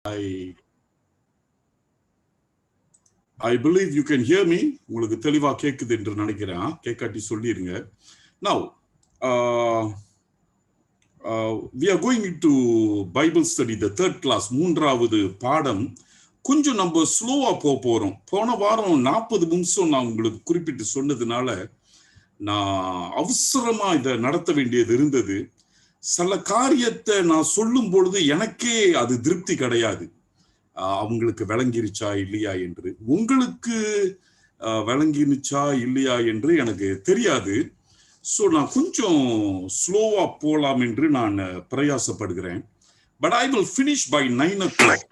I believe you can hear me. உங்களுக்கு தெளிவா கேக்குது என்று நினைக்கிறேன். கேட்காட்டி சொல்லிருங்க. Now, we are going into Bible study, the third class, மூன்றாவது பாடம். கொஞ்சம் நம்ம ஸ்லோவா போறோம். போன வாரம் 40 நிமிஷம் நான் உங்களுக்கு குறிப்பிட்டு சொன்னதுனால நான் அவசரமா இதை நடத்த வேண்டியது இருந்தது. சில காரியத்தை நான் சொல்லும் பொழுது எனக்கே அது திருப்தி கிடையாது. அவங்களுக்கு விளங்கிருச்சா இல்லையா என்று, உங்களுக்கு விளங்கிருச்சா இல்லையா என்று எனக்கு தெரியாது. ஸோ நான் கொஞ்சம் ஸ்லோவா போலாம் என்று நான் பிரயாசப்படுகிறேன். But I will finish by 9 o'clock.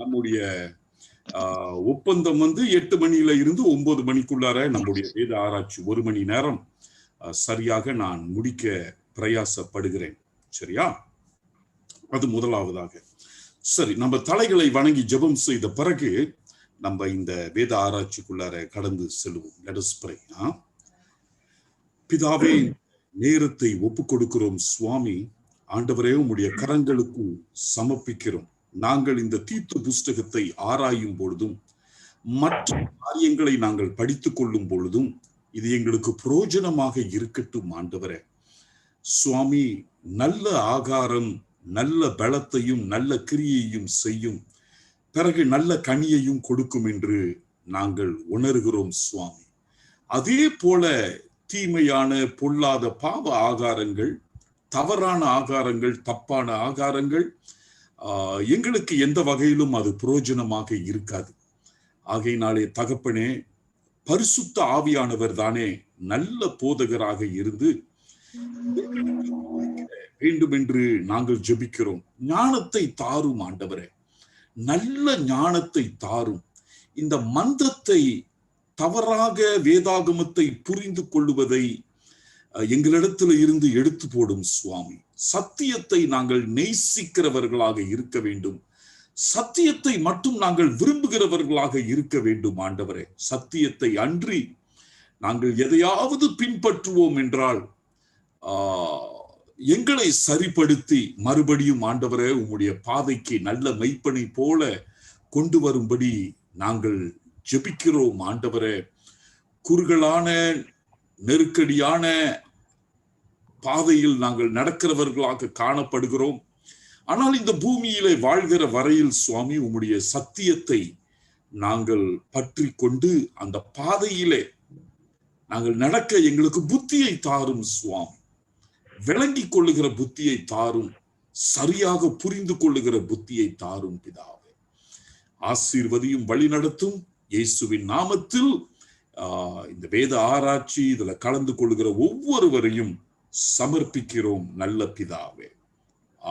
நம்முடைய ஒப்பந்தம் 8 மணியில இருந்து 9 மணிக்குள்ளார நம்முடைய வேத ஆராய்ச்சி 1 மணி நேரம் சரியாக நான் முடிக்க பிரயாசப்படுகிறேன். சரியா? அது முதலாவதாக. சரி, நம்ம தலைகளை வணங்கி ஜெபம் செய்த பிறகு நம்ம இந்த வேத ஆராய்ச்சிக்குள்ளார கடந்து செல்வோம். Let us pray. பிதாவே, நேரத்தை ஒப்பு கொடுக்கிறோம் சுவாமி. ஆண்டவரே, உம்முடைய கரங்களுக்கு சமர்ப்பிக்கிறோம். நாங்கள் இந்த தீத்து புஸ்தகத்தை ஆராயும் பொழுதும் மற்ற காரியங்களை நாங்கள் படித்துக் கொள்ளும் பொழுதும் இது எங்களுக்கு பிரயோஜனமாக இருக்கட்டும். ஆண்டவரே சுவாமி, நல்ல ஆகாரம் நல்ல பலத்தையும் நல்ல கிரியையும் செய்யும், பிறகு நல்ல கனியையும் கொடுக்கும் என்று நாங்கள் உணர்கிறோம் சுவாமி. அதே போல தீமையான பொல்லாத பாவ ஆகாரங்கள், தவறான ஆகாரங்கள், தப்பான ஆகாரங்கள் எங்களுக்கு எந்த வகையிலும் அது பிரயோஜனமாக இருக்காது. ஆகையினாலே தகப்பனே, பரிசுத்த ஆவியானவர் தானே நல்ல போதகராக இருந்து வேண்டும் என்று நாங்கள் ஜெபிக்கிறோம். ஞானத்தை தாரும் ஆண்டவரே, நல்ல ஞானத்தை தாரும். இந்த மந்தத்தை, தவறாக வேதாகமத்தை புரிந்து கொள்ளுவதை எங்களிடத்தில் இருந்து எடுத்து போடும் சுவாமி. சத்தியத்தை நாங்கள் நேசிக்கிறவர்களாக இருக்க வேண்டும். சத்தியத்தை மட்டும் நாங்கள் விரும்புகிறவர்களாக இருக்க வேண்டும் ஆண்டவரே. சத்தியத்தை அன்றி நாங்கள் எதையாவது பின்பற்றுவோம் என்றால் எங்களை சரிப்படுத்தி மறுபடியும் ஆண்டவரே உம்முடைய பாதைக்கு நல்ல மெய்ப்பனை போல கொண்டு வரும்படி நாங்கள் ஜெபிக்கிறோம் ஆண்டவரே. குறுகலான நெருக்கடியான பாதையில் நாங்கள் நடக்கிறவர்களாக காணப்படுகிறோம். ஆனால் இந்த பூமியிலே வாழ்கிற வரையில் சுவாமி, உம்முடைய சத்தியத்தை நாங்கள் பற்றி கொண்டு அந்த பாதையிலே நாங்கள் நடக்க எங்களுக்கு புத்தியை தாரும் சுவாமி. விளங்கி கொள்ளுகிற புத்தியை தாரும், சரியாக புரிந்து கொள்ளுகிற புத்தியை தாரும் பிதாவே. ஆசீர்வதியும் வழி நடத்தும் இயேசுவின் நாமத்தில் இந்த வேத ஆராய்ச்சி இதுல கலந்து கொள்ளுகிற ஒவ்வொருவரையும் சமர்ப்பிக்கிறோம் நல்ல பிதாவே.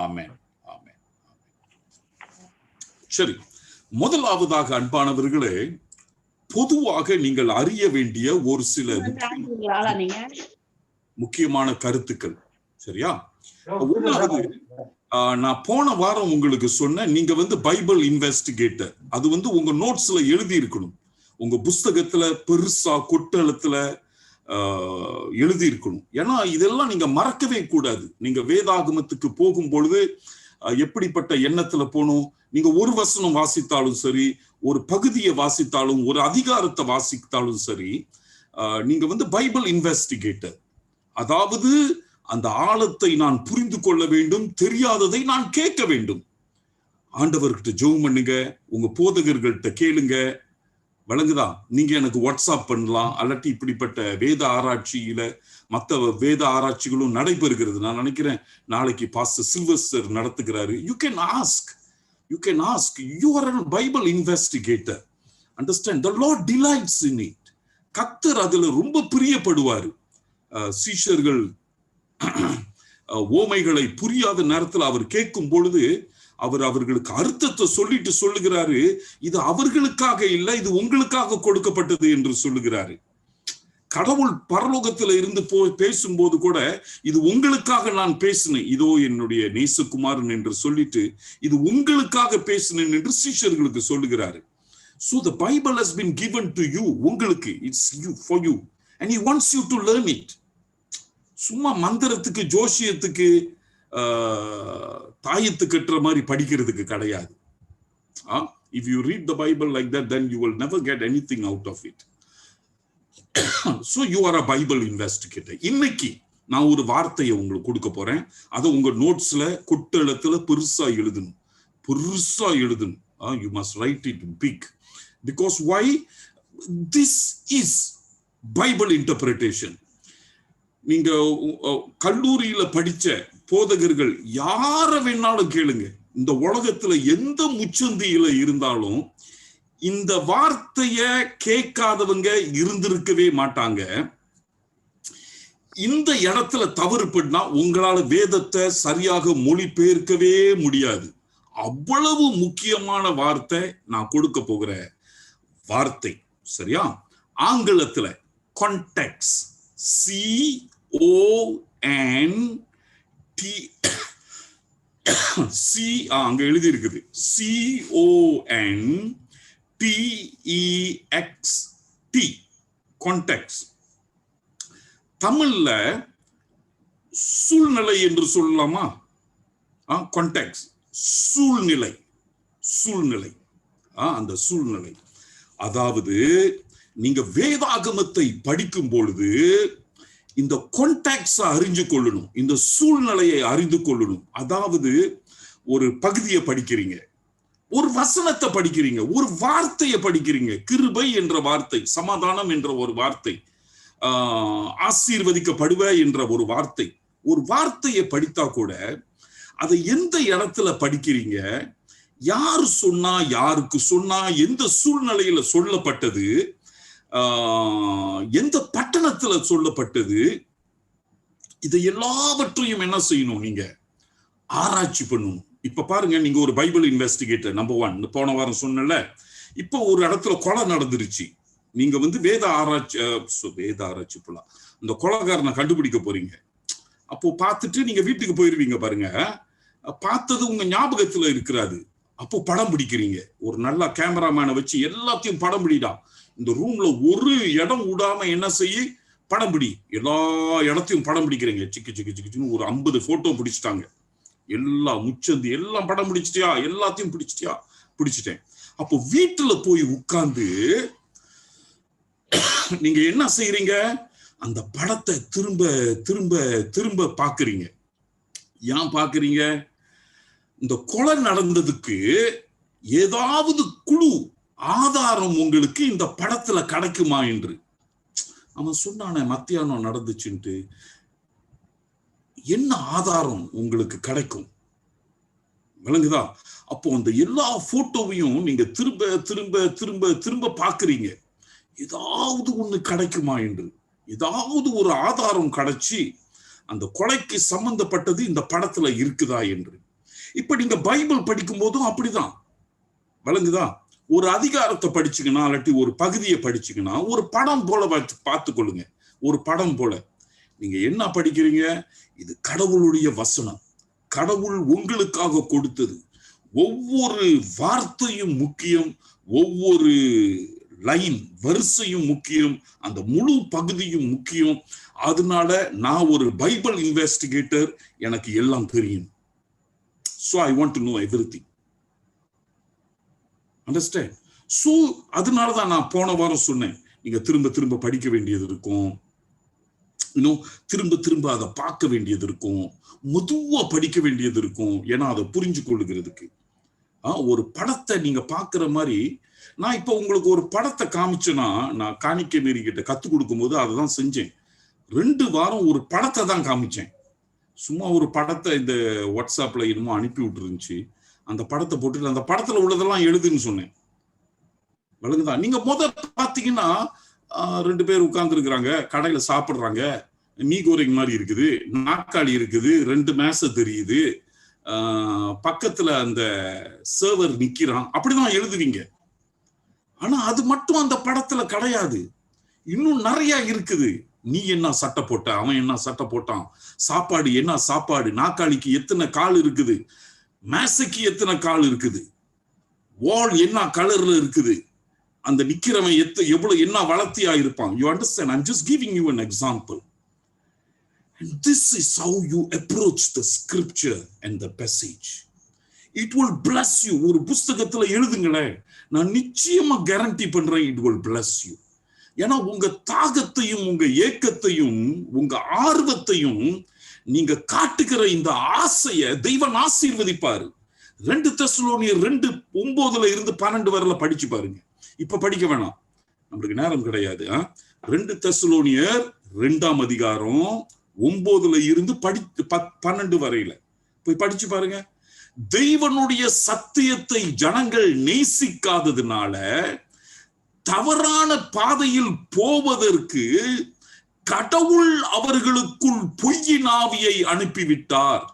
ஆமென், ஆமென். சரி, முதலாவதாக அன்பானவர்களே, பொதுவாக நீங்கள் அறிய வேண்டிய ஒரு சில முக்கியமான கருத்துக்கள். சரியா? ஒன்றாவது, நான் போன வாரம் உங்களுக்கு சொன்னேன், நீங்க பைபிள் இன்வெஸ்டிகேட்டர். அது உங்க நோட்ஸ்ல எழுதி இருக்கணும். உங்க புஸ்தகத்துல பெருசா கொட்டளத்துல எழுதி இருக்கணும். ஏன்னா இதெல்லாம் நீங்க மறக்கவே கூடாது. நீங்க வேதாகமத்துக்கு போகும் பொழுது எப்படிப்பட்ட எண்ணத்துல போகணும். நீங்க ஒரு வசனம் வாசித்தாலும் சரி, ஒரு பகுதியை வாசித்தாலும், ஒரு அதிகாரத்தை வாசித்தாலும் சரி, நீங்க பைபிள் இன்வெஸ்டிகேட்டர். அதாவது அந்த ஆழத்தை நான் புரிந்து கொள்ள வேண்டும், தெரியாததை நான் கேட்க வேண்டும். ஆண்டவர்கிட்ட ஜெபம் பண்ணுங்க, உங்க போதகர்கள்ட்ட கேளுங்க. வழங்குதா? நீங்க எனக்கு வாட்ஸ்அப் பண்ணலாம். அல்லது இப்படிப்பட்ட வேத ஆராய்ச்சியில மற்ற வேத ஆராய்ச்சிகளும் நடைபெறுகிறது. நான் நினைக்கிறேன் நாளைக்கு பாஸ்டர் சில்வஸ்டர் நடத்துகிறாரு. You can ask. You are a Bible investigator. Understand, the Lord delights in it. கர்த்தர் அதுல ரொம்ப பிரியப்படுவாரு. சீஷர்கள் ஓமைகளை புரியாத நேரத்தில் அவர் கேட்கும் பொழுது அவர்களுக்கு அர்த்தத்தை சொல்லிட்டு சொல்லுகிறாரு, இது அவர்களுக்காக இல்லை, இது உங்களுக்காக கொடுக்கப்பட்டது என்று சொல்லுகிறாரு. கடவுள் பரலோகத்துல இருந்து பேசும்போது கூட இது உங்களுக்காக நான் பேசினேன், இதோ என்னுடைய நேசகுமாரன் என்று சொல்லிட்டு இது உங்களுக்காக பேசினேன் என்று சீஷர்களுக்கு சொல்லுகிறாரு. So the Bible has been given to you. உங்களுக்கு, it's you, for you, and he wants you to learn it. சும்மா மந்திரத்துக்கு, ஜோசியத்துக்கு, தாயத்து கட்டுற மாதிரி படிக்கிறதுக்கு கிடையாது. If you read the Bible like that, then you will never get anything out of it. So you are a Bible investigator. இன்னைக்கு நான் ஒரு வார்த்தையை உங்களுக்கு கொடுக்க போறேன். அதை உங்க நோட்ஸ்ல கொட்டெழுத்துல பெருசா எழுதணும். You must write it big. Because why? This is Bible interpretation. நீங்க கல்லூரியில படிச்ச போதகர்கள் யார வேணாலும் கேளுங்க. இந்த உலகத்துல எந்த முச்சந்தியில இருந்தாலும் இந்த வார்த்தைய கேட்காதவங்க இருந்திருக்கவே மாட்டாங்க. இந்த இடத்துல தவறு பண்ணா உங்களால வேதத்தை சரியாக மொழிபெயர்க்கவே முடியாது. அவ்வளவு முக்கியமான வார்த்தை நான் கொடுக்க போகிற வார்த்தை. சரியா? ஆங்கிலத்துல கான்டெக்ஸ்ட், அங்க எழுதி இருக்குது CONTEXT, கான்டெக்ஸ்ட். தமிழ்ல சூழ்நிலை என்று சொல்லலாமா? கான்டெக்ஸ்ட், சூழ்நிலை, அந்த சூழ்நிலை. அதாவது நீங்க வேதாகமத்தை படிக்கும் பொழுது இந்த கான்டெக்ஸ்ட் அறிஞ்சு கொள்ளணும், இந்த சூழ்நிலையை அறிந்து கொள்ளணும். அதாவது ஒரு பகுதியை படிக்கிறீங்க, ஒரு வசனத்தை படிக்கிறீங்க, ஒரு வார்த்தையை படிக்கிறீங்க. கிருபை என்ற வார்த்தை, சமாதானம் என்ற ஒரு வார்த்தை, ஆசீர்வதிக்கப்படுவ என்ற ஒரு வார்த்தை. ஒரு வார்த்தையை படித்தா கூட அதை எந்த இடத்துல படிக்கிறீங்க, யாரு சொன்னா, யாருக்கு சொன்னா, எந்த சூழ்நிலையில சொல்லப்பட்டது, எந்த பட்டணத்துல சொல்லப்பட்டது, இதை எல்லாவற்றையும் என்ன செய்யணும்? நீங்க ஆராய்ச்சி பண்ணணும். இப்ப பாருங்க, நீங்க ஒரு பைபிள் இன்வெஸ்டிகேட்டர் நம்பர் 1. போன வாரம் சொன்னல, இப்போ ஒரு இடத்துல கொலை நடந்துருச்சு. நீங்க வேத ஆராய்ச்சி போலாம், இந்த கொலைகாரனை கண்டுபிடிக்க போறீங்க. அப்போ பார்த்துட்டு நீங்க வீட்டுக்கு போயிருவீங்க. பாருங்க, பார்த்தது உங்க ஞாபகத்துல இருக்கிறாது. அப்போ படம் பிடிக்கிறீங்க. ஒரு நல்ல கேமராமேனை வச்சு எல்லாத்தையும் படம் பிடிடா, இந்த ரூம்ல ஒரு இடம் விடாம என்ன செய்ய படம் பிடி. எல்லா இடத்தையும் படம் பிடிக்கிறீங்க. சிக்கு ஒரு 50 போட்டோ பிடிச்சிட்டாங்க. எல்லா முச்சந்தி எல்லாம் படம் பிடிச்சிட்டியா? எல்லாத்தையும் பிடிச்சிட்டியா? பிடிச்சிட்டேன். அப்போ வீட்டுல போய் உட்கார்ந்து நீங்க என்ன செய்யறீங்க? அந்த படத்தை திரும்ப திரும்ப திரும்ப பாக்குறீங்க. ஏன் பாக்குறீங்க? இந்த கொலை நடந்ததுக்கு ஏதாவது குழு ஆதாரம் உங்களுக்கு இந்த படத்துல கிடைக்குமா என்று. அவன் சொன்னானே மத்தியானம் நடந்துச்சுன்ட்டு, என்ன ஆதாரம் உங்களுக்கு கிடைக்கும்? விளங்குதா? அப்போ அந்த எல்லா போட்டோவையும் நீங்க திரும்ப திரும்ப திரும்ப திரும்ப பாக்குறீங்க. ஏதாவது ஒண்ணு கிடைக்குமா என்று, ஏதாவது ஒரு ஆதாரம் கிடைச்சி அந்த கொலைக்கு சம்பந்தப்பட்டது இந்த படத்துல இருக்குதா என்று. இப்ப நீங்க பைபிள் படிக்கும் போதும் அப்படிதான். விளங்குதா? ஒரு அதிகாரத்தை படிச்சுங்கன்னா, இல்லாட்டி ஒரு பகுதியை படிச்சுங்கன்னா, ஒரு படம் போல பார்த்து கொள்ளுங்க. ஒரு படம் போல நீங்க என்ன படிக்கிறீங்க? இது கடவுளுடைய வசனம், கடவுள் உங்களுக்காக கொடுத்தது. ஒவ்வொரு வார்த்தையும் முக்கியம், ஒவ்வொரு லைன் வரிசையும் முக்கியம், அந்த முழு பகுதியும் முக்கியம். அதனால நான் ஒரு பைபிள் இன்வெஸ்டிகேட்டர், எனக்கு எல்லாம் தெரியும். So I want to know everything. Understand? So அதனாலதான் நான் போன வாரம் சொன்னேன், நீங்க திரும்ப திரும்ப படிக்க வேண்டியது இருக்கும், திரும்ப திரும்ப அதை பார்க்க வேண்டியது இருக்கும், மெதுவா படிக்க வேண்டியது இருக்கும். ஏன்னா அதை புரிஞ்சு கொள்ளுகிறதுக்கு. ஒரு படத்தை நீங்க பாக்குற மாதிரி, நான் இப்ப உங்களுக்கு ஒரு படத்தை காமிச்சேன்னா, நான் காணிக்கை மேரி கிட்ட கத்துக் கொடுக்கும் போது அதை தான் செஞ்சேன். 2 வாரம் ஒரு படத்தை தான் காமிச்சேன். சும்மா ஒரு படத்தை இந்த வாட்ஸ்அப்ல என்னமோ அனுப்பி விட்டுருந்துச்சு. அந்த படத்தை போட்டு அந்த படத்துல உள்ளதெல்லாம் எழுதுன்னு சொன்னேன். விளங்குதா? நீங்க பாத்தீங்கன்னா 2 பேர் உட்கார்ந்து இருக்கிறாங்க, கடையில சாப்பிடுறாங்க, மீ கோரிங் மாதிரி இருக்குது, நாக்காளி இருக்குது, 2 மேசை தெரியுது, பக்கத்துல அந்த சர்வர் நிக்கிறான். அப்படிதான் எழுதுவீங்க. ஆனா அது மட்டும் அந்த படத்துல கிடையாது. இன்னும் நிறைய இருக்குது. நீ என்ன சட்டை போட்ட, அவன் என்ன சட்டை போட்டான், சாப்பாடு என்ன சாப்பாடு, நாக்காளிக்கு எத்தனை கால் இருக்குது, மேசைக்கு எத்தனை கால் இருக்குது, வால் என்ன கலர்ல இருக்குது, அந்த நிக்கிறவன் எவ்வளவு என்ன வளர்த்தியா இருப்பான். You understand? I'm just giving you an example. And this is how you approach the scripture and the passage. It will bless you. ஒரு புஸ்தகத்துல எழுதுங்களேன், நான் நிச்சயமா கேரண்டி பண்றேன், இட் வில் பிளஸ் யூ. ஏன்னா உங்க தாகத்தையும் உங்க ஏக்கத்தையும் உங்க ஆர்வத்தையும் நீங்க காட்டுகிற இந்த ஆசைய தெய்வம் ஆசீர்வதிப்பாரு. 2 தெசலோனியர் 2:9 வரல படிச்சு பாருங்க. இப்ப படிக்க வேணாம், நம்மளுக்கு நேரம் கிடையாது. 2 தெசலோனியர் 2ஆம் அதிகாரம் 9 வரையில போய் படிச்சு பாருங்க. தெய்வனுடைய சத்தியத்தை ஜனங்கள் நேசிக்காததுனால தவறான பாதையில் போவதற்கு கடவுள் அவர்களுக்குள் பொய்யின் ஆவியை அனுப்பிவிட்டார்.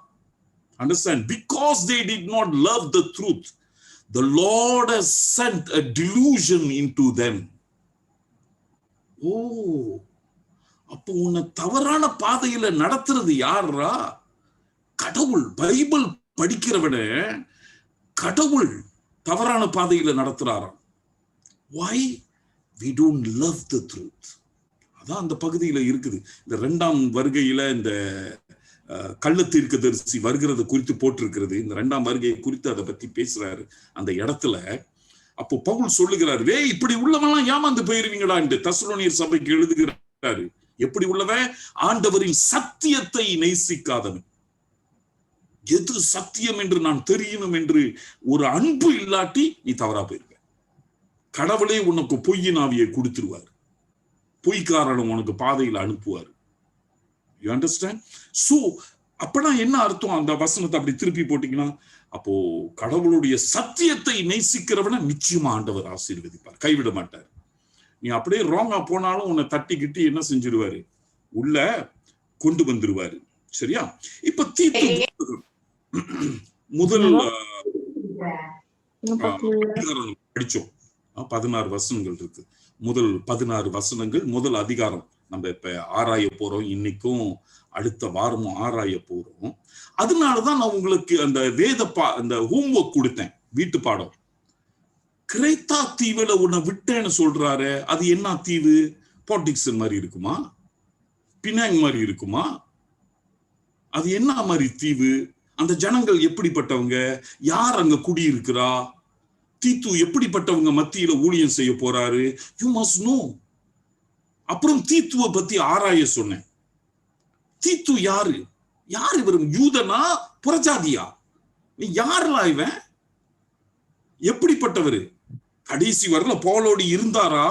Understand? Because they did not love the truth, the Lord has sent a delusion into them. அப்போ உன்னை தவறான பாதையில நடத்துறது யாரா? கடவுள். பைபிள் படிக்கிறவன கடவுள் தவறான பாதையில நடத்துறாராம். Why? We don't love the truth. அதான் அந்த பகுதியில இருக்குது. இந்த 2ஆம் வருகையில இந்த கள்ள தீர்க்கதரிசி வருகிறது குறித்து போட்டிருக்கிறது. இந்த 2ஆம் வருகையை குறித்து அதை பத்தி பேசுறாரு அந்த இடத்துல. அப்போ பவுல் சொல்லுகிறாரு, இப்படி உள்ளவெல்லாம் ஏமாந்து போயிருவீங்களா என்று தெசலோனியர் சபைக்கு எழுதுகிறாரு. எப்படி உள்ளவன்? ஆண்டவரின் சத்தியத்தை நேசிக்காதவன். எது சத்தியம் என்று நான் தெரியணும் என்று ஒரு அன்பு இல்லாட்டி நீ தவறா போயிருக்க. கடவுளே உனக்கு பொய்யின் ஆவியை கொடுத்துருவார். பொய்க்காரனும் உனக்கு பாதையில் அனுப்புவார். You understand? சோ அப்பனா என்ன அர்த்தம்? அந்த வசனத்தை அப்படி திருப்பி போட்டீங்கன்னா, அப்போ கடவுளுடைய சத்தியத்தை நேசிக்கிறவன நிச்சயமா ஆண்டவர் ஆசீர்வதிப்பார், கைவிட மாட்டார். நீ அப்படியே ராங்கா போனாலும் உன்னை தட்டி கிட்டி என்ன செஞ்சிருவாரு? உள்ள கொண்டு வந்துருவாரு. சரியா? இப்ப தீத்து முதல் படிச்சோம். 16 வசனங்கள் இருக்கு. முதல் 16 வசனங்கள் முதல் அதிகாரம் நம்ம இப்ப ஆராய போறோம். இன்னைக்கும் அடுத்த வாரமும் ஆராய போறோம். அதனாலதான் நான் உங்களுக்கு அந்த அந்த ஹோம்வொர்க் கொடுத்தேன், வீட்டு பாடம். கிரேத்தா தீவுல உன்னை விட்டேன்னு சொல்றாரு. அது என்ன தீவு? பாட்டிக்சன் மாதிரி இருக்குமா? பினாங் மாதிரி இருக்குமா? அது என்ன மாதிரி தீவு? அந்த ஜனங்கள் எப்படிப்பட்டவங்க? யார் அங்க குடியிருக்கிறா? தீத்து எப்படிப்பட்டவங்க மத்தியில ஊழியம் செய்ய போறாரு? You must know. அப்புறம் தீத்துவை பத்தி ஆராய சொன்னேன். தீத்து யாரு? யார் இவர்? யூதனா புறஜாதியா? யாருலா இவன்? எப்படிப்பட்டவரு? கடைசி வரல பவுலோடு இருந்தாரா?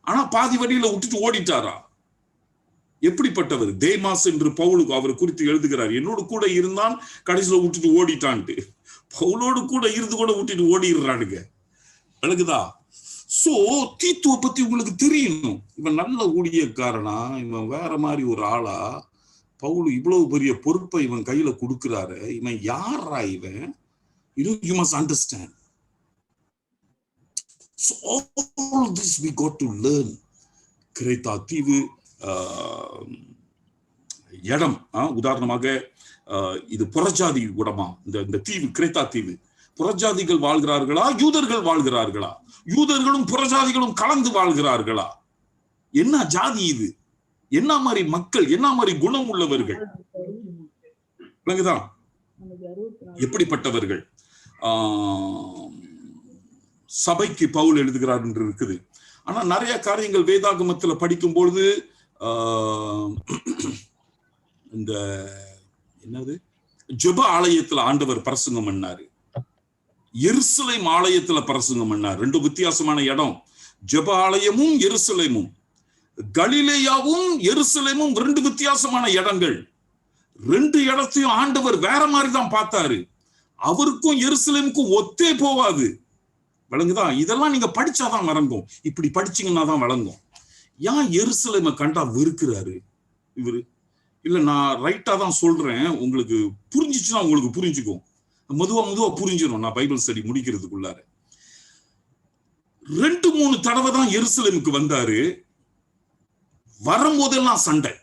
ஆனா பாதி வழியில விட்டுட்டு ஓடிட்டாரா? எப்படிப்பட்டவர்? தேமாஸ் என்று பவுலுக்கு அவர் குறித்து எழுதுகிறார். என்னோடு கூட இருந்தான், கடைசியில விட்டுட்டு ஓடிட்டான்ட்டு. பவுலோடு கூட இருந்து கூட விட்டுட்டு ஓடிடுறானுங்க. அழகுதா? சோ தீத்துவை பத்தி உங்களுக்கு தெரியணும். இவன் நல்ல ஊழியக்காரனா? இவன் வேற மாதிரி ஒரு ஆளா? பவுல் இவ்வளவு பெரிய பொறுப்பை இவன் கையில கொடுக்கிறாரு. இவன் யாரா இவன்? You must understand. So all this we got to learn. கிரேத்தா தீவு இடம், உதாரணமாக இது புறஜாதி இடமா? இந்த தீவு கிரேத்தா தீவு புறஜாதிகள் வாழ்கிறார்களா, யூதர்கள் வாழ்கிறார்களா? யூதர்களும் புறஜாதிகளும் கலந்து வாழ்கிறார்களா? என்ன ஜாதி இது? என்ன மாதிரி மக்கள், என்ன மாதிரி குணம் உள்ளவர்கள்? எப்படிப்பட்டவர்கள்? சபைக்கு பவுல் எழுதுகிறார் என்று இருக்குது. ஆனா நிறைய காரியங்கள் வேதாகமத்துல படிக்கும் பொழுது இந்த என்னது ஜெப ஆலயத்துல ஆண்டவர் பிரசங்கம் பண்ணாரு, எருசலேம் ஆலயத்துல பிரசங்கம் பண்ணார். 2 வித்தியாசமான இடம். ஜெப ஆலயமும் எருசலேமும், கலிலேயாவும் எருசலேமும் 2 வித்தியாசமான இடங்கள். 2 இடத்தையும் ஆண்டவர் வேற மாதிரி தான் பார்த்தாரு. அவருக்கும் எருசலேமுக்கும் ஒத்தே போவாது. விளங்குதா? இதெல்லாம் நீங்க படிச்சாதான் வழங்கும். இப்படி படிச்சீங்கன்னா தான் வழங்கும். ஏன் எருசலேமை கண்டா வெறுக்கிறாரு இவரு? இல்ல, நான் ரைட்டா தான் சொல்றேன். உங்களுக்கு புரிஞ்சிச்சுன்னா உங்களுக்கு புரிஞ்சுக்கும். மெதுவா புரிஞ்சிடும். நான் பைபிள் ஸ்டடி முடிக்கிறதுக்குள்ளார 2-3 தடவை தான் எருசலேமுக்கு வந்தாரு. வரும்போதெல்லாம் சண்டை.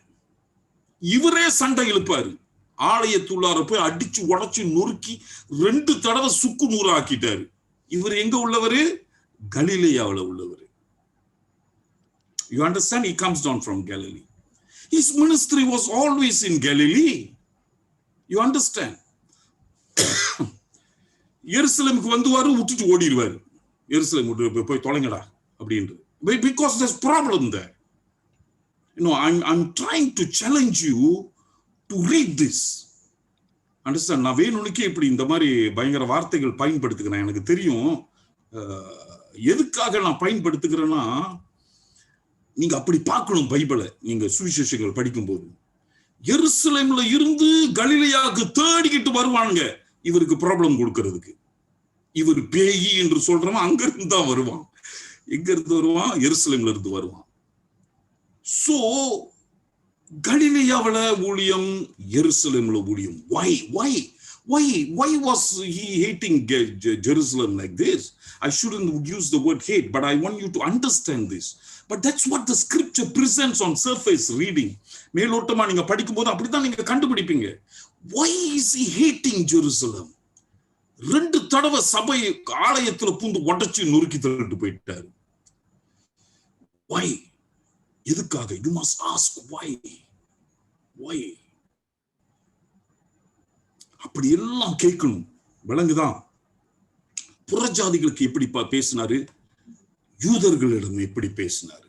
இவரே சண்டை இழுப்பாரு. ஆலயத்துள்ளார போய் அடிச்சு உடைச்சு நொறுக்கி 2 தடவை சுக்கு நூறு ஆக்கிட்டாரு. இவர் எங்க உள்ளவரு? கலிலேயாவுல உள்ளவரு. You understand? He comes down from Galilee. His ministry was always in Galilee. You understand? எருசலேமுக்கு வந்துவாரு, விட்டுட்டு ஓடிடுவாரு. எருசலேம் போய் தொலைங்கடா அப்படின்றது. Because there's problem there. I'm trying to challenge you to read this. Understand? நான் வேணும்னுக்கே இப்படி இந்த மாதிரி பயங்கர வார்த்தைகள் பயன்படுத்துகிறேன். எனக்கு தெரியும் எதுக்காக நான் பயன்படுத்துகிறேன்னா, நீங்க அப்படி பார்க்கணும் பைபிளை. நீங்க சுவிசேஷங்கள் படிக்கும் போது எருசலேம்ல இருந்து கலிலேயாவுக்கு தேடிக்கிட்டு வருவாங்க இவருக்கு ப்ராப்ளம் கொடுக்கறதுக்கு. இவர் பேயி என்று சொல்றவன் அங்க இருந்து தான் வருவான். எங்க இருந்து வருவான்? எருசலேம்ல இருந்து வருவான். சோ கலிலேயாவுல ஊழியம், எருசலேம்ல ஊழியம். Why was he hating Jerusalem like this? I shouldn't use the word hate, but I want you to understand this. But that's what the scripture presents on surface reading. மேலோட்டமா நீங்க படிக்கும்போது அப்படிதான் நீங்க கண்டுபிடிப்பீங்க. Why is he hating Jerusalem? 2 தடவை சபை ஆலயத்துல பூந்து உடைச்சு நொறுக்கி தள்ளிட்டு போயிட்டாரு. Why? எதுக்காக? You must ask why. அப்படி எல்லாம் கேட்கணும். விளங்குதான்? புறஜாதிகளுக்கு எப்படி பேசினாரு, யூதர்களிடம் எப்படி பேசினாரு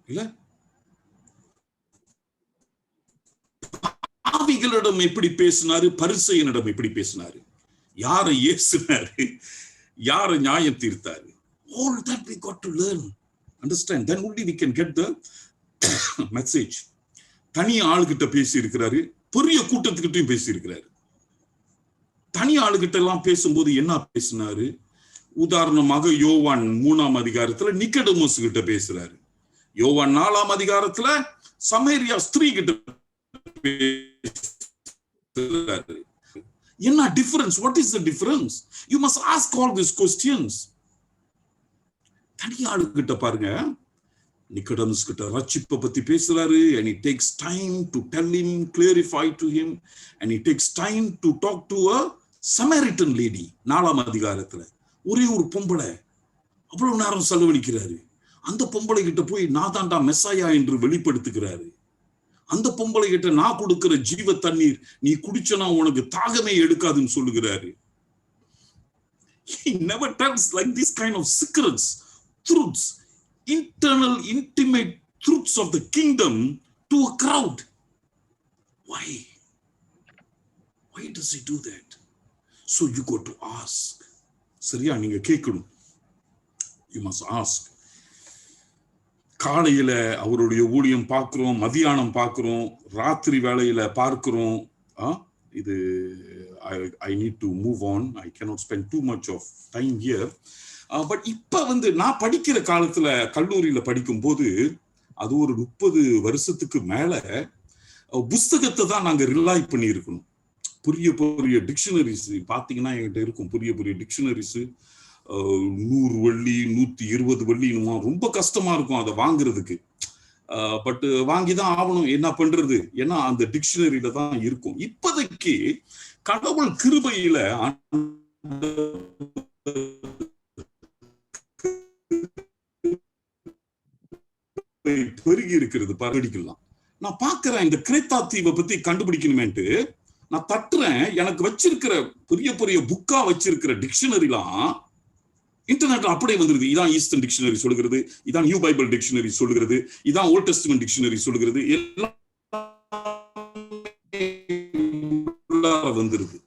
இல்ல, பாவிகளிடம் எப்படி பேசினாரு, பரிசேயனிடம் எப்படி பேசினாரு, யாரை ஏசினாரு, யாரை நியாயம் தீர்த்தாரு. All that we got to learn, understand, then only we can get the message. தனி ஆளுகிட்ட பேசி இருக்கிறாரு, பெரிய கூட்டத்துக்கிட்டையும் பேசி இருக்கிறாரு. தனி ஆளுகிட்ட எல்லாம் பேசும்போது என்ன பேசினாரு? உதாரணமாக யோவான் 3ஆம் அதிகாரத்துல நிக்கோதேமோஸ் கிட்ட பேசுறாரு. யோவான் 4ஆம் அதிகாரத்துல சமேரியா ஸ்திரீ கிட்ட பேசுறாரு. என்ன difference? What is the difference? You must ask all these questions. தனி ஆளுகிட்ட பாருங்க, நிக்கோதேமோஸ் கிட்ட ரட்சிப்பை பத்தி பேசுறாரு. and he takes time to tell him, clarify to him, and he takes time to talk to a Samaritan lady. 4ஆம் அதிகாரத்துல ஒரே ஒரு பொம்பளை அவ்வளவு நேரம் செலவழிக்கிறாரு. அந்த பொம்பளை கிட்ட போய் நான் தாண்டா மெஸ்ஸாயா என்று வெளிப்படுத்துகிறாரு. அந்த பொம்பளை கிட்ட நான் கொடுக்கிற ஜீவ தண்ணீர் நீ குடிச்சனா உனக்கு தாகமே எடுக்காதுன்னு சொல்லுகிறாரு. He never tells like this kind of secrets, truths, internal intimate truths of the kingdom to a crowd. Why does he do that? So you got to ask. சரியா? நீங்க கேட்கணும். You must ask. காலையில அவருடைய ஊழியம் பார்க்கிறோம், மதியானம் பார்க்கிறோம், ராத்திரி வேளையில பார்க்கிறோம். இது I need to move on. I cannot spend too much of time here. But இப்ப நான் படிக்கிற காலத்துல கல்லூரியில படிக்கும் போது அது ஒரு 30 வருஷத்துக்கு மேல புஸ்தகத்தை தான் நாங்க ரிலாய் பண்ணி இருக்கணும். பெரிய டிக்ஷனரிஸ் பாத்தீங்கன்னா என்கிட்ட இருக்கும். பெரிய டிக்ஷனரிஸ் 100 வெள்ளி 120 வெள்ளினுமா, ரொம்ப கஷ்டமா இருக்கும் அதை வாங்குறதுக்கு. பட் வாங்கிதான் ஆகணும், என்ன பண்றது, ஏன்னா அந்த டிக்ஷனரியில தான் இருக்கும். இப்போதைக்கு கடவுள் கிருபையில பெருகி இருக்கிறது. படிக்கலாம். நான் பாக்குறேன், இந்த கிரேத்தா தீவை பத்தி கண்டுபிடிக்கணுமேன்ட்டு நான் தட்டுறேன். எனக்கு வச்சிருக்கிற பெரிய புக்கா வச்சிருக்கிற டிக்ஷனரிலாம் இன்டர்நெட்ல அப்படியே வந்துருது. இதான் ஈஸ்டர்ன் டிக்ஷனரி சொல்லுகிறது, இதான் நியூ பைபிள் டிக்ஷனரி சொல்லுகிறது, இதான் ஓல்ட் டெஸ்டமென்ட் டிக்ஷனரி சொல்லுகிறது, எல்லாம் வந்துருது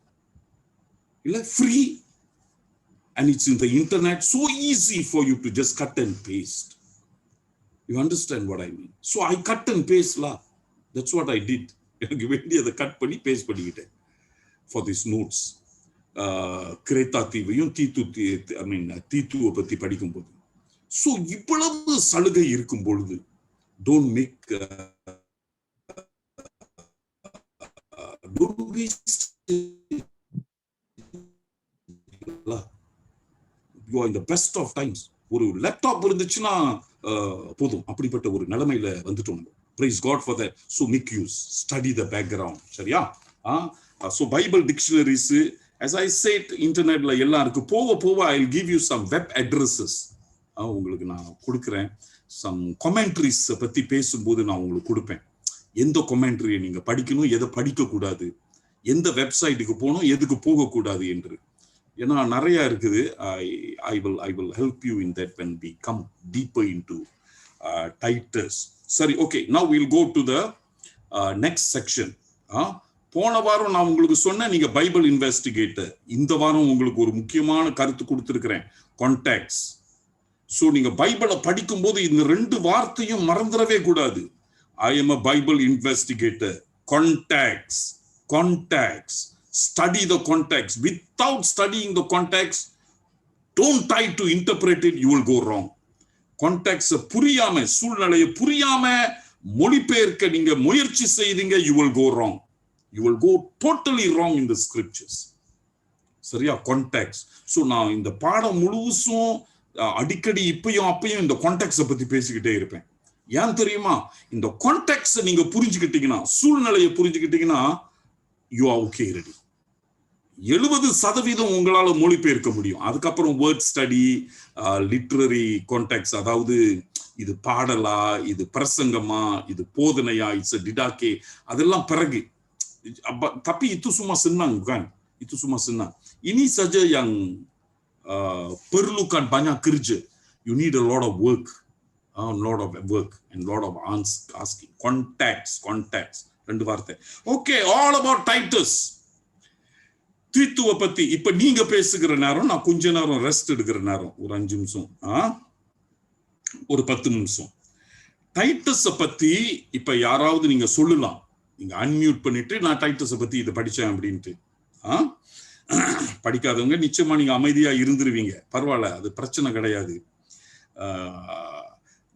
இல்ல, free. And it's in the internet, so easy for you to just cut and paste. You understand what I mean? So I cut and paste la. That's what I did. எனக்கு வேண்டியதை cut பண்ணி paste பண்ணிக்கிட்டேன் for these notes. கிரேத்தா தீவையும் தீத்துவை பத்தி படிக்கும்போது. So இவ்வளவு சலுகை இருக்கும் பொழுது don't waste. You are in the best of times. ஒரு லேப்டாப் இருந்துச்சுன்னா போதும், அப்படிப்பட்ட ஒரு நிலைமையில வந்துட்டோம். Praise God for that. So make use, study the background. சரியா? So Bible dictionaries, as I said, internetல எல்லாம் இருக்கு. போக I'll give you some web addresses. உங்களுக்கு நான் கொடுக்கிறேன். some commentaries பத்தி பேசும்போது நான் உங்களுக்கு கொடுப்பேன். எந்த கமெண்ட்ரியை நீங்க படிக்கணும், எதை படிக்க கூடாது, எந்த வெப்சைட்டுக்கு போகணும், எதுக்கு போகக்கூடாது என்று. ஏன்னா நிறைய இருக்குது. I will help you in that when we come deeper into Titus. சரி, okay, now we'll go to the next section. போன வாரம் நான் உங்களுக்கு சொன்னேன், நீங்க பைபிள் இன்வெஸ்டிகேட்டர். இந்த வாரம் உங்களுக்கு ஒரு முக்கியமான கருத்து கொடுத்திருக்கிறேன், கான்டாக்ட்ஸ். சோ நீங்க பைபிளை படிக்கும் போது இந்த 2 வார்த்தையும் மறந்துடவே கூடாது. I am a Bible investigator. Contacts. Study the context. Without studying the context, don't try to interpret it, you will go wrong. Context புரியாம, சூழ்நிலையை புரியாம மொழிபெயர்க்க நீங்க முயற்சி செய்தீங்க, you will go wrong. You will go totally wrong in the scriptures. சரியா? context. So நான் இந்த பாடம் முழுசும் அடிக்கடி இப்பயும் அப்பயும் இந்த கான்டெக்ஸ்ட பத்தி பேசிக்கிட்டே இருப்பேன். ஏன் தெரியுமா? இந்த கான்டெக்ஸ்ட நீங்க புரிஞ்சுக்கிட்டீங்கன்னா, சூழ்நிலையை புரிஞ்சுக்கிட்டீங்கன்னா, you are okay ready. 70% உங்களால மொழிபெயர்க்க முடியும். அதுக்கப்புறம் வேர்ட் ஸ்டடி, லிட்ரரி கான்டெக்ஸ்ட், அதாவது இது பாடலா, இது பிரசங்கமா, இது போதனையா, இட்ஸ் டிடாக்கே, அதெல்லாம் பிறகு. Tapi itu semua senang kan? Itu semua senang. Ini saja yang perlukan banyak kerja. You need a lot of work. And lot of asking. Contacts. 2 வார்த்தை. Okay, all about Titus. தீத்துவ பத்தி இப்ப நீங்க பேசுகிற நேரம், நான் கொஞ்ச நேரம் ரெஸ்ட் எடுக்கிற நேரம், ஒரு 5 நிமிஷம், ஒரு 10 நிமிஷம். டைட்டஸ பத்தி இப்ப யாராவது நீங்க சொல்லலாம், நீங்க அன்மியூட் பண்ணிட்டு, நான் டைட்டஸ பத்தி இதை படிச்சேன் அப்படின்ட்டு. படிக்காதவங்க நிச்சயமா நீங்க அமைதியா இருந்துருவீங்க, பரவாயில்ல, அது பிரச்சனை கிடையாது.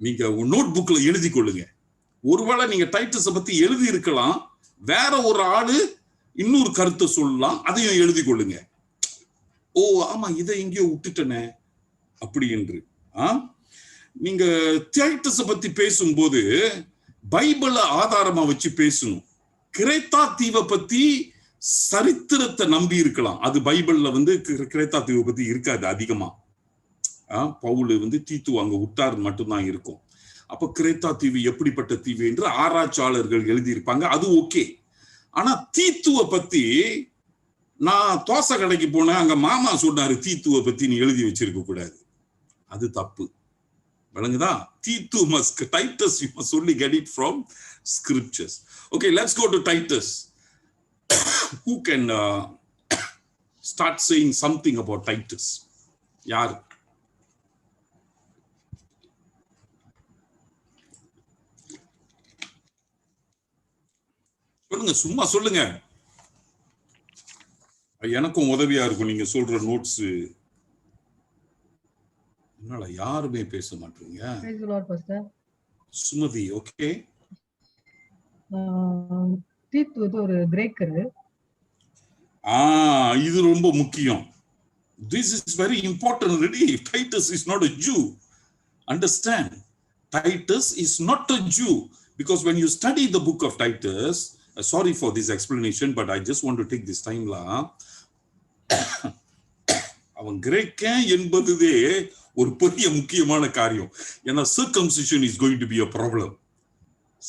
நீங்க நோட் புக்ல எழுதி கொள்ளுங்க. ஒருவேளை நீங்க டைட்டஸ பத்தி எழுதி இருக்கலாம், வேற ஒரு ஆளு இன்னொரு கருத்தை சொல்லலாம், அதையும் எழுதி கொள்ளுங்க. ஓ ஆமா, இதை எங்கேயோ விட்டுட்டனே அப்படி என்று. நீங்க டைட்டஸ பத்தி பேசும்போது பைபிளை ஆதாரமா வச்சு பேசணும். கிரேத்தா தீவை பத்தி சரித்திரத்தை நம்பி இருக்கலாம், அது பைபிள்ல கிரேத்தா தீவை பத்தி இருக்காது அதிகமா. பவுல் தீத்து அங்க விட்டார் மட்டும்தான் இருக்கும். அப்ப கிரேத்தா தீவு எப்படிப்பட்ட தீவு என்று ஆராய்ச்சியாளர்கள் எழுதியிருப்பாங்க, அது ஓகே. ஆனா தீத்துவ பத்தி, நான் தோசை கடைக்கு போனேன், அங்க மாமா சொன்னாரு தீத்துவ பத்தி நீ எழுதி வச்சிருக்க கூடாது, அது தப்பு. விளங்குதா? தீத்து must, Titus you must only get it from scriptures. Okay, let's go to Titus. Who can start saying something about Titus? யார்? சொல்லுங்க, சும்மா சொல்லுங்க, எனக்கும் உதவியா இருக்கும் நீங்க சொல்ற நோட்ஸ். என்னடா யாருமே பேச மாட்டீங்க? சுமதி, ஓகே. தீத்து ஒரு கிரேக்கர். இது ரொம்ப முக்கியம். This is very important already. Titus is not a Jew. Understand? Titus is not a Jew, because when you study the book of Titus, sorry for this explanation, but I just want to take this time la. அவன் கிரேக்கன் என்பதுவே ஒரு பெரிய முக்கியமான காரியம். ஏன்னா circumcision is going to be a problem.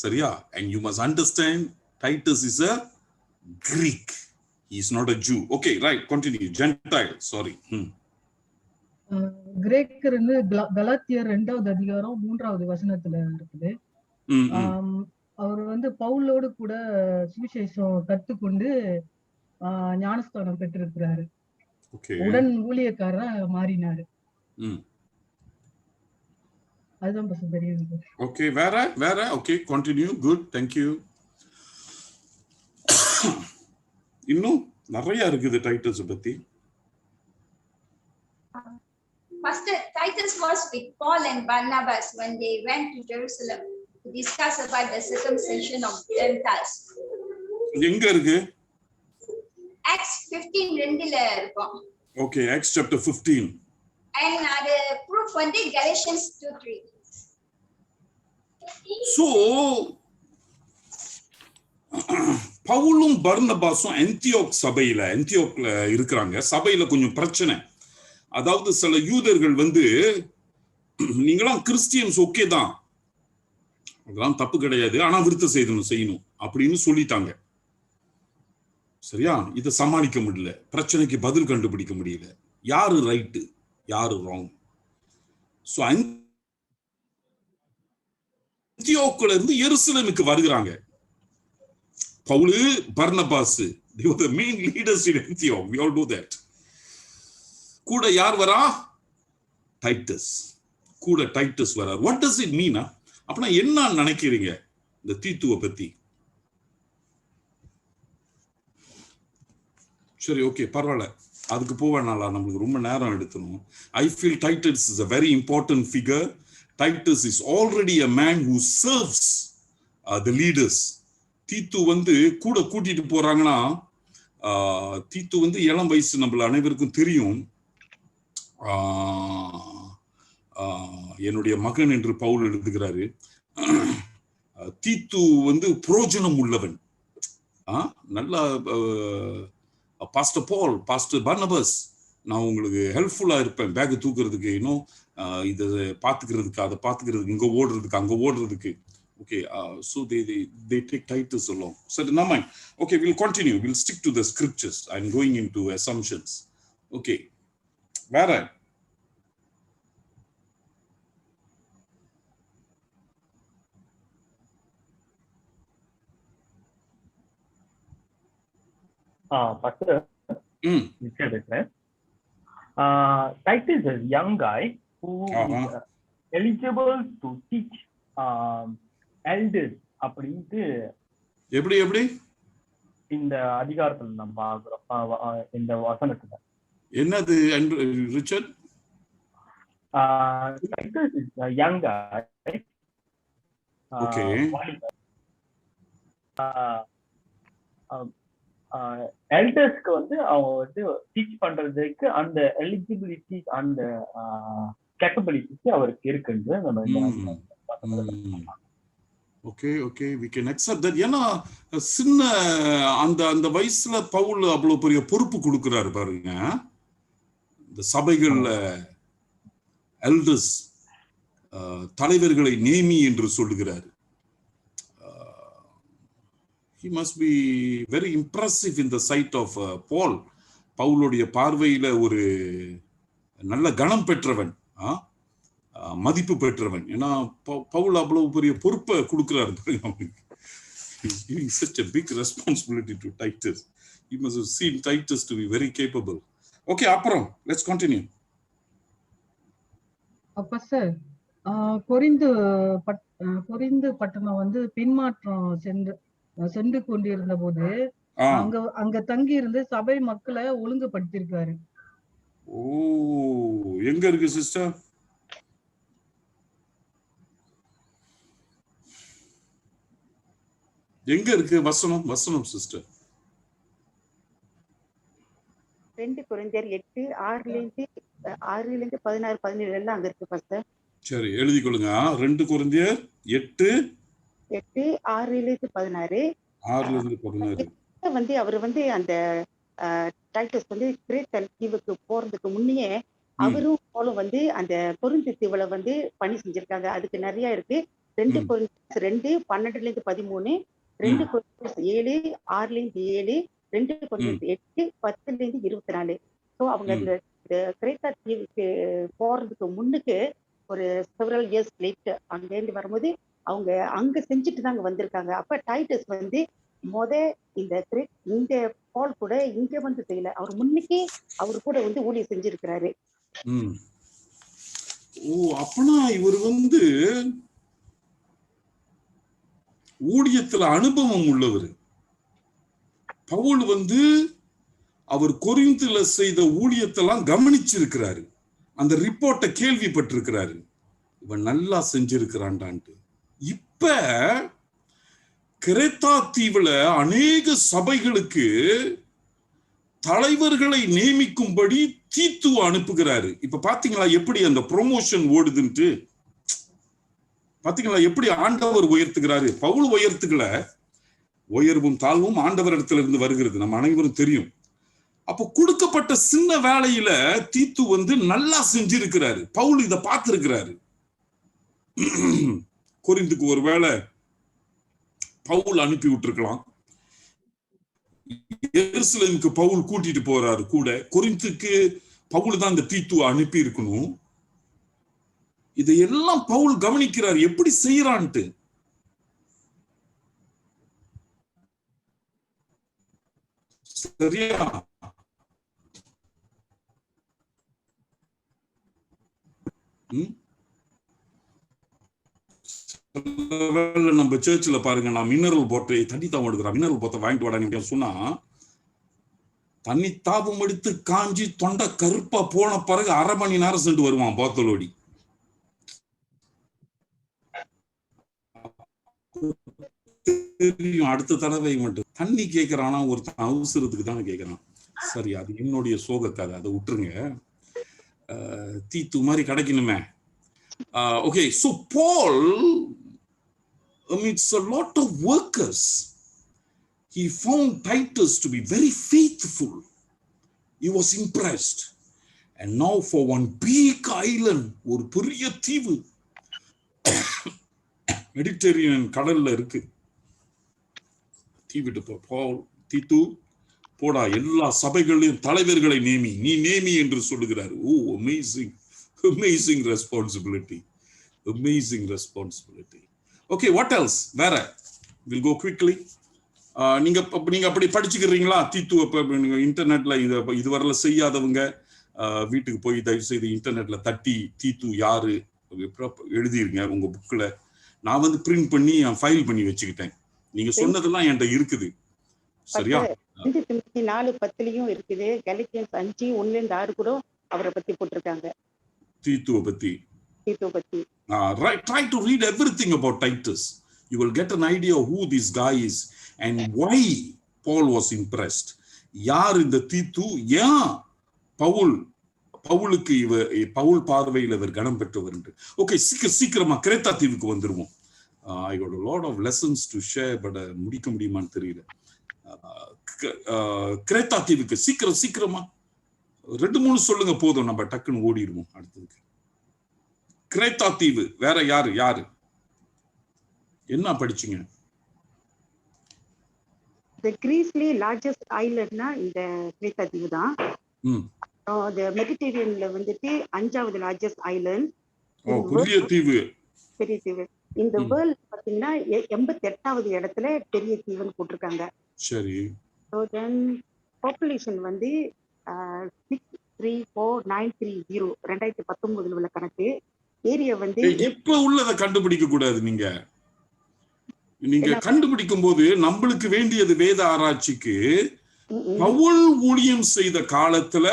சரியா? And you must understand, Titus is a Greek. He is not a Jew. Okay, right, continue. Gentile, sorry. கிரேக்கர்னு கலாத்தியர் 2வது அதிகாரம் 3வது வசனத்துல இருக்குது. அவர் பவுலோடு கூட சுவிசேஷம் கற்றுக்கொண்டு ஞானஸ்தானம் பெற்றிருக்கிறாரு. உடன் ஊழியக்காரரா மாறினாரு. அதுதான் தெரியுது. ஓகே, வேற okay, continue. Good, thank you. இன்னும் நிறைய இருக்குது டைட்டஸ் பத்தி. First, Titus was with Paul and Barnabas when they went to Jerusalem to discuss about the circumcision of Gentiles. எங்க இருக்கு? Acts 15:2ல இருக்கும். Okay, Acts chapter 15. And the proof Galatians 2:3. So பவுலும் பர்னபாஸும் ஆந்தியோக்ல இருக்கிறாங்க. சபையில கொஞ்சம் பிரச்சனை. அதாவது சில யூதர்கள் நீங்களாம் கிறிஸ்டியன்ஸ் ஓகே தான், அதெல்லாம் தப்பு கிடையாது, ஆனா விருத்த செய்யணும் அப்படின்னு சொல்லிட்டாங்க. சரியா? இதை சமாளிக்க முடியல, பிரச்சனைக்கு பதில் கண்டுபிடிக்க முடியல. யாரு ரைட்டு யாரு ராங்? சோ அந்தியோக்குல இருந்து எருசலேமுக்கு வருகிறாங்க. Pavul, Barnabas, they were the main leaders in Antioch. We all know that. கூட யார் வரா? டைட்டஸ். கூட டைட்டஸ் வரார். What does it mean? அப்படின்னா என்ன நினைக்கிறீங்க இந்த தீத்துவை பத்தி? சரி, ஓகே, பரவாயில்ல, அதுக்கு போவேனால நம்மளுக்கு ரொம்ப நேரம் எடுத்துணும். I feel Titus is a very important figure. Titus is already a man who serves the leaders. தீத்து வந்து கூட கூட்டிட்டு போறாங்கன்னா, தீத்து வந்து இளம் வயசு, நம்மள அனைவருக்கும் தெரியும். என்னுடைய மகன் என்று பவுல் எழுதுகிறாரு. தீத்து வந்து புரோஜனம் உள்ளவன். நல்லா பாஸ்டர் பால், பாஸ்டர் பர்னபாஸ், நான் உங்களுக்கு ஹெல்ப்ஃபுல்லா இருப்பேன், பேக் தூக்குறதுக்கு, இன்னும் இதை பாத்துக்கிறதுக்கு, அதை பாத்துக்கிறதுக்கு, இங்க ஓடுறதுக்கு, அங்க ஓடுறதுக்கு. Okay, so they take Titus along. So never mind. Okay, we'll continue. We'll stick to the scriptures. I'm going into assumptions. Okay, where? Pastor, Titus is a young guy who is eligible to teach elders. அப்படின்ட்டு எப்படி இந்த அதிகாரத்துல நம்ம பார்க்கிறோம். இந்த வசனத்துல என்னது Richard? Titus is a young guy. Okay. எல்டர்ஸ்க்கு வந்து அவங்க வந்து டீச் பண்றதுக்கு அந்த எலிஜிபிலிட்டி, அந்த கேப்பபிலிட்டிஸ் அவருக்கு இருக்குன்னு நம்ம okay okay we can accept that. ஏன்னா சின்ன அந்த வயசுல பவுல் அவ்வளவு பெரிய பொறுப்பு கொடுக்கிறாரு பாருங்க. இந்த சபைகள்ல எல்டர்ஸ், தலைவர்களை நேமி என்று சொல்லுகிறாரு. He must be very impressive in the sight of Paul. பவுலுடைய பார்வையில ஒரு நல்ல கணம் பெற்றவன், மதிப்பு பெற்றவன். ஏன்னா பவுல் அவ்வளவு பெரிய பொறுப்பை கொடுக்கிறாரு. He's giving such a big responsibility to Titus. He must have seen Titus to be very capable. Okay, அப்புறம் let's continue. அப்ப சார், கொரிந்து பட்டணம் வந்து பின்மாற்றம் சென்று கொண்டிருந்த போது அங்க தங்கி இருந்து சபை மக்களை ஒழுங்குபடுத்திருக்காரு. ஓ, எங்க இருக்கு சிஸ்டர்? எங்க இருக்கு வசனம் சிஸ்டர்? 2 கொரிந்தியர் 8:6 16 17 எல்லாம் அங்க இருக்கு பாஸ்டர். சரி, எழுதி கொள்ளுங்க. 2 கொரிந்தியர் 8:6-16 வந்து அவர் வந்து அந்த டைட்டஸ் வந்து கிரேட் தீவுக்கு போறதுக்கு முன்னே அவரும் போலும் வந்து அந்த கொரிந்து தீவுல வந்து பணி செஞ்சிருக்காங்க. அதுக்கு நிறைய இருக்கு. 2 கொரிந்தியர் 2:12-13, 2 கொரிந்தியர் 7:6-7, 2 கொரிந்தியர் 8:10-24. ஸோ அவங்க இந்த கிரேட்டா தீவுக்கு போறதுக்கு முன்னுக்கு ஒரு செவரல் இயர்ஸ் லேட் அங்கேருந்து வரும்போது அவங்க அங்க செஞ்சுட்டு தாங்க வந்திருக்காங்க. அப்ப டைட்டஸ் வந்து இந்த பால் கூட இங்க வந்து செய்யல, அவர் முன்னுக்கே அவரு கூட வந்து ஊழியம் செஞ்சிருக்கிறாரு. ஓ, அப்பனா இவர் வந்து ஊழியத்துல அனுபவம் உள்ளவர். பவுல் வந்து அவர் கொரிந்துல செய்த ஊழியத்தெல்லாம் கவனிச்சிருக்கிறாரு, அந்த ரிப்போர்ட்டை கேள்விப்பட்டிருக்கிறாரு, இவன் நல்லா செஞ்சிருக்கிறான்டான்ட்டு. இப்ப கிரேத்தா தீவுல அநேக சபைகளுக்கு தலைவர்களை நியமிக்கும்படி தீத்து அனுப்புகிறாரு. இப்ப பாத்தீங்களா எப்படி அந்த ப்ரொமோஷன் ஓடுதுன்ட்டு? பாத்தீங்களா எப்படி ஆண்டவர் உயர்த்துகிறாரு? பவுல் உயர்த்துக்கல, உயர்வும் தாழ்வும் ஆண்டவர் இடத்துல இருந்து வருகிறது, நம்ம அனைவரும் தெரியும். அப்போ கொடுக்கப்பட்ட சின்ன வேலையில தீத்து வந்து நல்லா செஞ்சிருக்கிறாரு. பவுல் இதை பார்த்திருக்கிறாரு. கொரிந்துக்கு ஒரு வேளை பவுல் அனுப்பி விட்டுருக்கலாம், எருசலேமுக்கு பவுல் கூட்டிட்டு போறாரு கூட. கொரிந்துக்கு பவுல் தான் இந்த தீத்துவை அனுப்பி இருக்கணும். இதையெல்லாம் பவுல் கவனிக்கிறார், எப்படி செய்யறான்ட்டு. சரியா? நம்ம சர்ச்சில் பாருங்க, நான் மினரல் போட்டை தண்ணி தாவம் எடுக்கிறேன், மினரல் போட்டை வாங்கிட்டு வாடான்னு சொன்னா, தண்ணி தாபம் எடுத்து காஞ்சி தொண்டை கருப்பா போன பிறகு 1/2 மணி நேரம் சென்று வருவான் போத்தலோடி. அடுத்த தடவை மட்டும் தண்ணி கேட்கிறானா ஒருத்தன் அவசரத்துக்கு தானே கேட்கிறான். சரி, அது என்னுடைய சோக கதை, அதை விட்டுருங்க. தீத்து மாதிரி கிடைக்கணுமே. Okay, so Paul, amidst a lot of workers, he found Titus to be very faithful. He was impressed. And now for one big island, ஒரு பெரிய தீவு மெடிட்டரேனியன் கடல்ல இருக்கு, தீவிட்டு Paul, தீத்து போடா, எல்லா சபைகளையும் தலைவர்களை நேமி, நீ நேமி என்று சொல்லுகிறார். ஓ, amazing, amazing responsibility, amazing responsibility. Okay, what else? வேற we'll go quickly. நீங்க அப்படி படிச்சுக்கிறீங்களா தீத்து? இன்டர்நெட்ல இதுவரையில செய்யாதவங்க வீட்டுக்கு போய் தயவு செய்து இன்டர்நெட்ல தட்டி தீத்து யாரு எழுதிருங்க உங்க புக்ல. நான் வந்து பிரிண்ட் பண்ணி ஃபைல் பண்ணி வச்சுக்கிட்டேன். நீங்க சொன்னதெல்லாம் என்கிட்ட இருக்குது. சரியா? 4:10 இருக்குது. கலாத்தியன்ஸ் 5:1-6 கூட அவரை பத்தி போட்டிருக்காங்க, தீத்துவை பத்தி. Try to read everything about Titus. You will get an idea of who this guy is and why Paul was impressed. யார் இந்த தீத்து, ஏன் பவுலுக்கு பவுல் பார்வையில் இவர் கனம் பெற்றவர் என்று. ஓகே, சீக்கிரமா கிரேத்தா தீவுக்கு வந்துருவோம். I got a lot of lessons to share, but முடிக்க முடியுமான்னு தெரியல. கிரேத்தா தீவுக்கு சீக்கிரமா 2-3 சொல்லுங்க போதும், நம்ம டக்குன்னு ஓடிடுவோம் அடுத்ததுக்கு. கிரேத்தா தீவு வேற யாரு என்ன படிச்சீங்க? The Greece's largest islandனா இந்த கிரேத்தா தீவு தான். the மெடிட்டரேனியன்ல வந்துட்டு 5வது லார்ஜஸ்ட் ஐலண்ட். பெரிய தீவு. இந்த வேர்ல்ட் பாத்தீங்கன்னா 88வது இடத்துல பெரிய தீவுன்னு போட்டிருக்காங்க. சரி. So then population வந்து 634,930 2019 உள்ள கணக்கு. ஏரியா வந்து இப்ப உள்ளத கண்டுபிடிக்க கூடாது. நீங்க கண்டுபிடிக்கும் போது நம்மளுக்கு வேண்டியது வேத ஆராய்ச்சிக்கு பவுல் ஊழியம் செய்த காலத்துல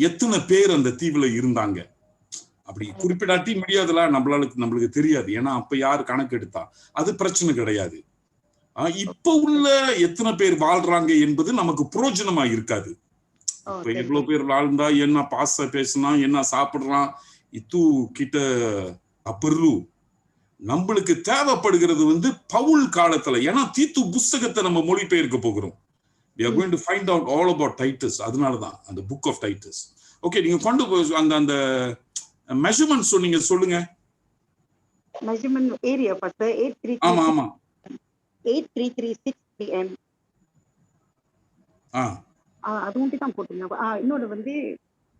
எத்தனை பேர் அந்த தீவுல இருந்தாங்க அப்படி குறிப்பிடாட்டி முடியாதுல, நம்மளுக்கு தெரியாது. ஏன்னா அப்ப யாரு கணக்கு எடுத்தா அது பிரச்சனை கிடையாது. இப்ப உள்ள எத்தனை பேர் வாழ்றாங்க என்பது நமக்கு புரோஜனமா இருக்காது. இப்ப எவ்வளவு பேர் வாழ்ந்தா என்ன, பாச பேசினா என்ன, சாப்பிடுறான் இத்து கிட்ட அப்பரு. நம்மளுக்கு தேவைப்படுகிறது வந்து பவுல் காலத்துல. ஏன்னா தீத்து புஸ்தகத்தை நம்ம மொழிபெயர்க்க போகிறோம். We are going to find out all about Titus. அதனாலதான் அந்த book of Titus. ஓகே, நீங்க கொண்டு அந்த மெஷர்மென்ட் சொன்னீங்க, சொல்லுங்க. மெஷர்மென்ட் ஏரியா பாஸ் 8336 pm. அது ஒன்று தான் போட்டிருந்தாங்க. இன்னொன்று வந்து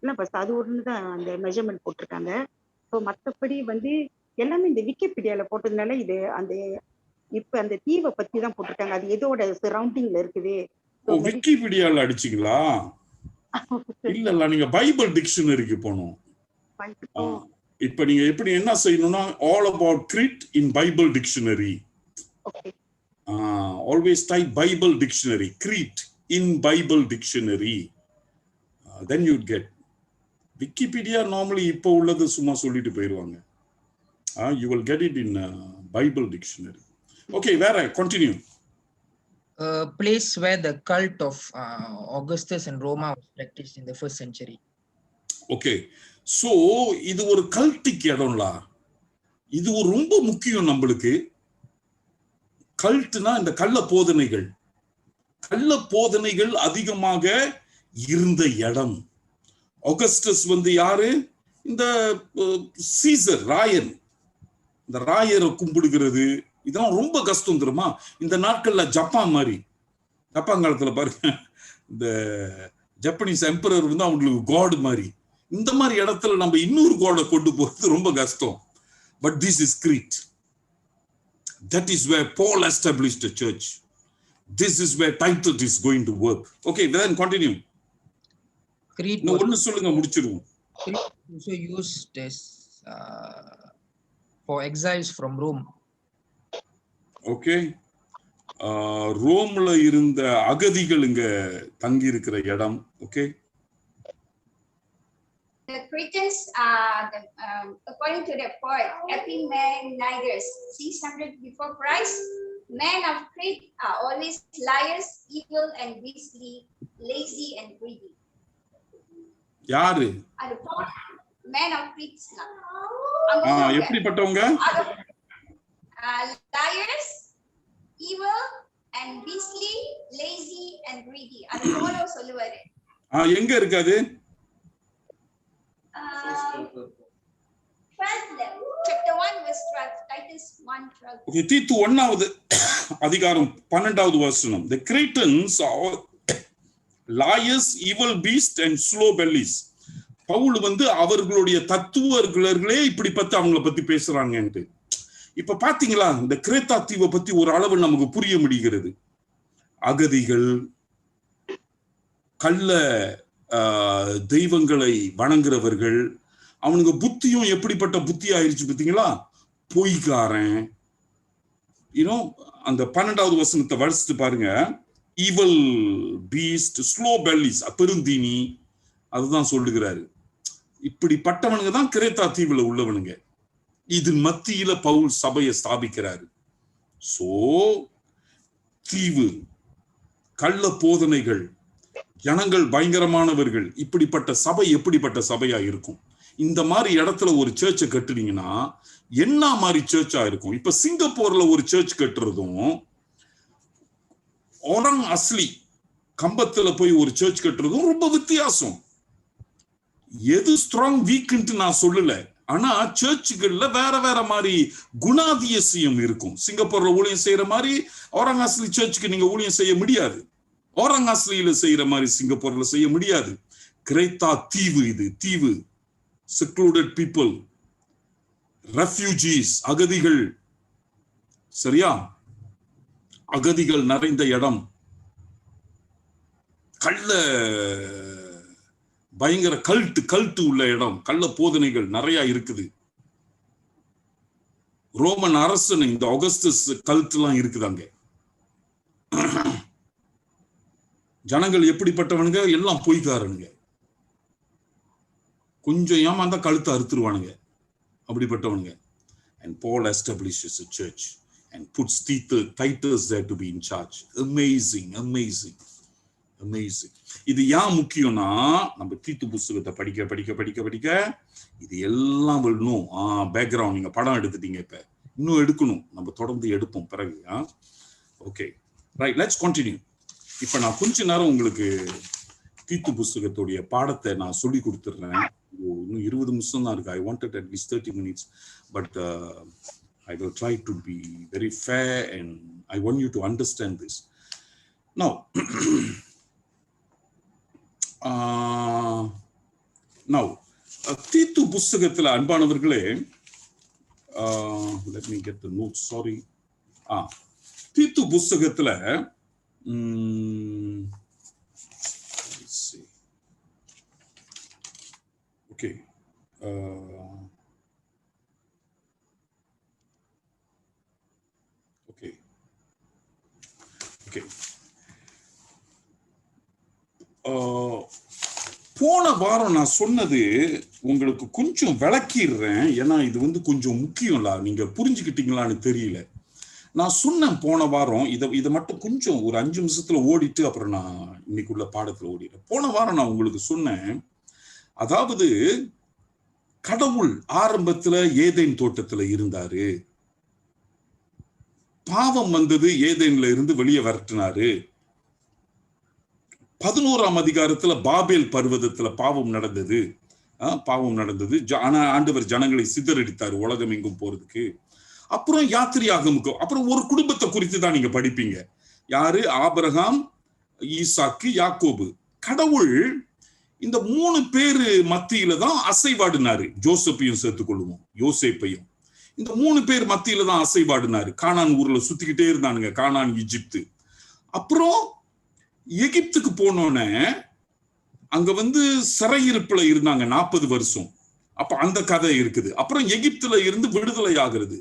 இல்லை பாஸ், அது ஒன்று தான் அந்த மெஷர்மெண்ட் போட்டிருக்காங்க. ஸோ மற்றபடி வந்து எல்லாமே இந்த விக்கிபீடியால போட்டதுனால இது அந்த இப்ப அந்த தீவை பத்தி தான் போட்டிருக்காங்க. அது எதோட சரௌண்டிங்ல இருக்குது. விக்கிபீடியால அடிச்சீங்களா? இல்ல, நீங்க பைபிள் டிக்ஷனரிக்கு போகணும். இப்ப நீங்க எப்படி என்ன செய்யணும்னா all about Crete in Bible dictionary. Always type Bible dictionary, Crete in Bible dictionary. Then you'd get Wikipedia. Normally இப்ப உள்ளது சும்மா சொல்லிட்டு போயிடுவாங்க. You will get it in Bible dictionary. Okay, where continue. Place where the cult of Augustus and Roma was practiced in the 1st century. Okay, so இது ஒரு கல்ட்டிக் இடம்ல. இது ஒரு ரொம்ப முக்கியம் நம்மளுக்கு. கல்ட்னா இந்த கள்ள போதனைகள் அதிகமாக இருந்த இடம். ஆகஸ்டஸ் வந்து யாரு? இந்த சீசர் ராயன். இந்த ராயரை கும்பிடுகிறது இதெல்லாம் ரொம்ப கஷ்டம் தெரியுமா? இந்த நாட்கள்ல ஜப்பான் மாதிரி ஜப்பாங்காலத்துல பாருங்க, இந்த ஜப்பனீஸ் எம்பரர் வந்து அவங்களுக்கு காட் மாதிரி. இந்த மாதிரி இடத்துல நம்ம இன்னொரு காடை கொண்டு போறது ரொம்ப கஷ்டம். But this is great. That is where Paul established a church. This is where Titus is going to work. Okay, then continue. Crete No, ஒன்னு சொல்லுங்க, முடிச்சிருவோம். Crete also used as for exiles from Rome. Okay. ரோம்ல இருந்த அகதிகள் இங்க தங்கி இருக்கிற இடம். Okay. The Cretans, according to the poet Epimenides, 600 before Christ, men of Crete are always liars, evil and beastly, lazy and greedy. யாரு? அது men of Crete. எப்படிப்பட்டவங்க? Liars, evil and beastly, lazy and greedy. அது போல சொல்லுவாரு. எங்க இருக்காது? Chapter 1 verse 12, Titus 1:12. Okay, தீத்து 1வது அதிகாரம் 12வது வசனம். The Cretans are liars, evil beasts and slow bellies. Pavul வந்து அவர்களுடைய தத்துவர்களே இப்படி பத்தி அவங்கள பத்தி பேசுறாங்கன்ட்டு. இப்ப பாத்தீங்களா, இந்த கிரேத்தா தீவை பத்தி ஒரு அளவு நமக்கு புரிய முடிகிறது. அகதிகள், கள்ள தெய்வங்களை வணங்குறவர்கள், அவனுக்கு புத்தியும் எப்படிப்பட்ட புத்தி ஆயிடுச்சு பார்த்தீங்களா? பொய்காரன். அந்த 12வது வசனத்தை வரிசிட்டு பாருங்க. ஈவல் பீஸ்ட், ஸ்லோ பெல்லிஸ், பெருந்தீனி, அதுதான் சொல்லுகிறாரு. இப்படிப்பட்டவனுங்க தான் கிரேத்தா தீவுல உள்ளவனுங்க. இதன் மத்தியில பவுல் சபையை ஸ்தாபிக்கிறாரு. சோ தீவு, கள்ள போதனைகள், ஜனங்கள் பயங்கரமானவர்கள், இப்படிப்பட்ட சபை எப்படிப்பட்ட சபையா இருக்கும்? இந்த மாதிரி இடத்துல ஒரு சர்ச்சை கட்டுனீங்கன்னா என்ன மாதிரி சர்ச்சா இருக்கும்? இப்ப சிங்கப்பூர்ல ஒரு சர்ச் கட்டுறதும், ஒரங் அஸ்லி கம்பத்துல போய் ஒரு சர்ச் கட்டுறதும் ரொம்ப வித்தியாசம். எது ஸ்ட்ராங் வீக்ன்ட்டு நான் சொல்லல, ஆனா சர்ச்சுகள்ல வேற வேற மாதிரி குணாதிசயம் இருக்கும். சிங்கப்பூர்ல ஊழியம் செய்யற மாதிரி ஒரங் அஸ்லி சர்ச்சுக்கு நீங்க ஊழியம் செய்ய முடியாது. ஒரங் அஸ்லியில செய்யற மாதிரி சிங்கப்பூர்ல செய்ய முடியாது. கிரேத்தா தீவு, இது தீவு. secluded people, refugees, அகதிகள். சரியா? அகதிகள் நிறைந்த இடம், கள்ள பயங்கர கல்ட்டு உள்ள இடம், கள்ள போதனைகள் நிறைய இருக்குது. ரோமன் அரசன் இந்த ஆகஸ்டஸ் கல்ட் எல்லாம் இருக்குது அங்க. ஜனங்கள் எப்படிப்பட்டவனுங்க? எல்லாம் பொய்காரனுங்க. கொஞ்சம் ஏமாந்தா கழுத்தை அறுத்துருவானுங்க, அப்படிப்பட்டவனுங்க. And Paul establishes a church and puts Titus there to be in charge. Amazing. இது ஏன் முக்கியம்னா, நம்ம தீத்து புஸ்தகத்தை படிக்க இது எல்லாம் வரணும். பேக்ரவுண்ட், நீங்க படம் எடுத்துட்டீங்க, இப்ப இன்னும் எடுக்கணும், நம்ம தொடர்ந்து எடுப்போம் பிறகு. Okay, right, let's continue. இப்ப நான் கொஞ்ச நேரம் உங்களுக்கு தீத்து புஸ்தகத்துடைய பாடத்தை நான் சொல்லி கொடுத்துடுறேன். இன்னும் 20 நிமிஷம் தான் இருக்கு. I wanted at least 30 minutes, but I will try to be very fair and I want you to understand this. Now, தீத்து புஸ்தகத்துல அன்பானவர்களே, let me get the notes, sorry. தீத்து புஸ்தகத்துல let's see. Okay. போன வாரம் நான் சொன்னது உங்களுக்கு கொஞ்சம் விளக்கிடுறேன், ஏன்னா இது வந்து கொஞ்சம் முக்கியம்ல, நீங்க புரிஞ்சுக்கிட்டீங்களான்னு தெரியல. நான் சொன்னேன் போன வாரம், இதை மட்டும் கொஞ்சம் ஒரு 5 நிமிஷத்துல ஓடிட்டு அப்புறம் நான் இன்னைக்குள்ள பாடத்துல ஓடிடுறேன். போன வாரம் நான் உங்களுக்கு சொன்னேன், அதாவது கடவுள் ஆரம்பத்துல ஏதேன் தோட்டத்துல இருந்தாரு, பாவம் வந்தது, ஏதேன்ல இருந்து வெளியே விரட்டினாரு. 11ஆம் அதிகாரத்துல பாபேல் பர்வதத்துல பாவம் நடந்தது. ஆனா ஆண்டவர் ஜனங்களை சிதறடித்தாரு உலகம் எங்கும் போறதுக்கு. அப்புறம் யாத்திரையாகமுக்கு அப்புறம் ஒரு குடும்பத்தை குறித்து தான் நீங்க படிப்பீங்க. யாரு? ஆபிரகாம், ஈசாக்கு, யாக்கோபு. கடவுள் இந்த 3 பேரு மத்தியில தான் அசைவாடினாரு. ஜோசப்பையும் சேர்த்துக் கொள்ளுவோம், யோசேப்பையும். இந்த 3 பேர் மத்தியில தான் அசைவாடினாரு. கானான் ஊர்ல சுத்திக்கிட்டே இருந்தானுங்க, கானான், எகிப்து. அப்புறம் எகிப்துக்கு போனோன்னே அங்க வந்து சிறையிருப்புல இருந்தாங்க 40 வருஷம். அப்ப அந்த கதை இருக்குது. அப்புறம் எகிப்துல இருந்து விடுதலை ஆகிறது.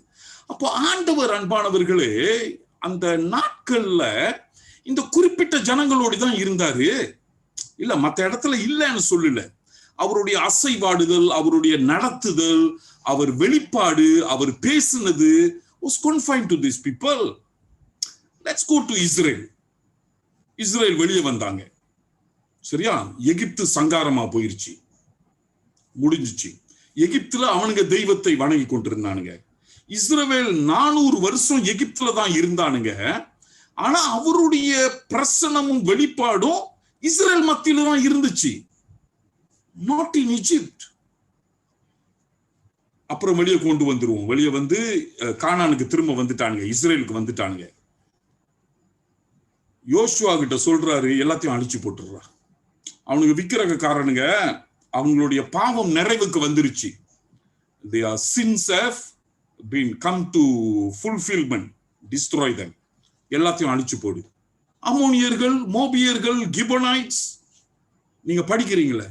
அப்போ ஆண்டவர், அன்பானவர்களே, அந்த நாட்கள்ல இந்த குறிப்பிட்ட ஜனங்களோடு தான் இருந்தாரு. இல்ல, மத்த இடத்துல இல்லைன்னு சொல்லல. அவருடைய அசைவாடுதல், அவருடைய நடத்துதல், அவர் வெளிப்பாடு, அவர் பேசினது was confined to these people. Let's go to Israel. Israel வெளியே வந்தாங்க, சரியா? எகிப்து சங்காரமா போயிருச்சு, முடிஞ்சிச்சு. எகிப்துல அவனுங்க தெய்வத்தை வணங்கி கொண்டிருந்தானுங்க. இஸ்ரவேல் 400 வருஷம் எகிப்துல தான் இருந்தானுங்க. ஆனா அவருடைய பிரசனமும் வெளிப்பாடும் இஸ்ரேல் மத்தியில தான் இருந்துச்சு, நாட் இன் ஈஜிப்ட். அப்புறம் வெளியே கொண்டு வந்துருவோம். வெளியே வந்து கானானுக்கு திரும்ப வந்துட்டானுங்க, இஸ்ரேலுக்கு வந்துட்டானுங்க. யோசுவா கிட்ட சொல்றாரு, எல்லாத்தையும் அழிச்சு போட்டுடுறா. அவனுக்கு விக்கிரகக்காரனுங்க, அவங்களுடைய பாவம் நிறைவுக்கு வந்துருச்சு. Their sins have been come to fulfillment. Destroy them. எல்லாத்தையும் அழிச்சு போடு. அம்மோனியர்கள், மோபியர்கள், கிபனைட்ஸ், நீங்க படிக்கிறீங்களே,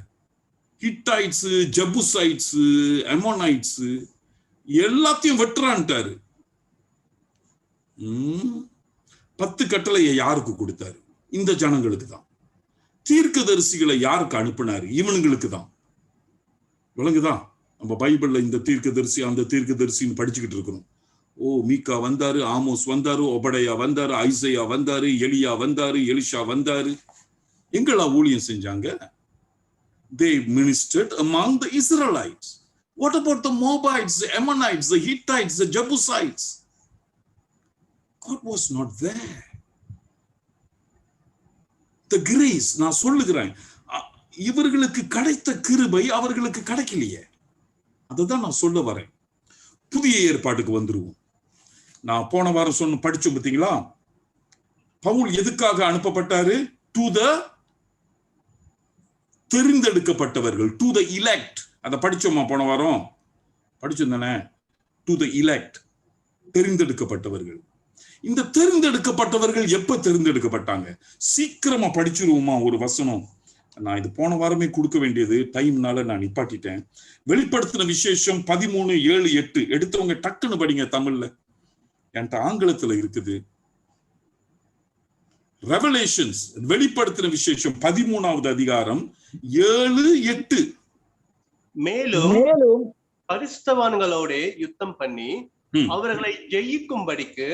ஹிட்டைட்ஸ், ஜெபூசைட்ஸ், அம்மோனைட்ஸ், எல்லாத்தையும் வெட்டுறான்ட்டாரு. 10 கட்டளையை யாருக்கு கொடுத்தாரு? இந்த ஜனங்களுக்கு தான். தீர்க்கதரிசிகளை யாருக்கு அனுப்பினாரு? இவனுங்களுக்கு தான். விளங்குதான்? நம்ம பைபிள்ல இந்த தீர்க்கதரிசி, அந்த தீர்க்கதரிசின்னு படிச்சுக்கிட்டு இருக்கணும். ஓ, மீகா வந்தாரு, ஆமோஸ் வந்தாரு, ஒபடையா வந்தாரு, ஐசையா வந்தாரு, எலியா வந்தாரு, எலிஷா வந்தாரு. எங்களா ஊழியம் செஞ்சாங்க? They ministered among the Israelites. What about the Moabites, the Ammonites, the Hittites, the Jebusites? God was not there. The grace, நான் சொல்லுகிறேன், இவர்களுக்கு கிடைத்த கிருபை அவர்களுக்கு கிடைக்கலையே. அதுதான் நான் சொல்ல வரேன். புதிய ஏற்பாட்டுக்கு வந்துருவோம். நான் போன வாரம் படிச்சோம் பார்த்தீங்களா? பவுல் எதுக்காக அனுப்பப்பட்டாரு? டு த தெரிந்தெடுக்கப்பட்டவர்கள், டு த elect. அதை படிச்சோமா போன வாரம்? படிச்சோம் தானே? டு த elect, தெரிந்தெடுக்கப்பட்டவர்கள். இந்த தெரிந்தெடுக்கப்பட்டவர்கள் எப்ப தெரிந்தெடுக்கப்பட்டாங்க? சீக்கிரமா படிச்சிருவோமா ஒரு வசனம்? நான் இது போன வாரமே கொடுக்க வேண்டியது, டைம்னால நான் நிப்பாட்டிட்டேன். வெளிப்படுத்தின விசேஷம் 13:7-8 எடுத்தவங்க டக்குன்னு படிங்க. தமிழ்ல, என்கிட்ட ஆங்கிலத்துல இருக்குது. ரெவலேஷன்ஸ், வெளிப்படுத்தின விசேஷம் 13வது அதிகாரம் 7-8. மேலும் பரிசுத்தவான்களோட யுத்தம் பண்ணி அவர்களை ஜெயிக்கும்படிக்கு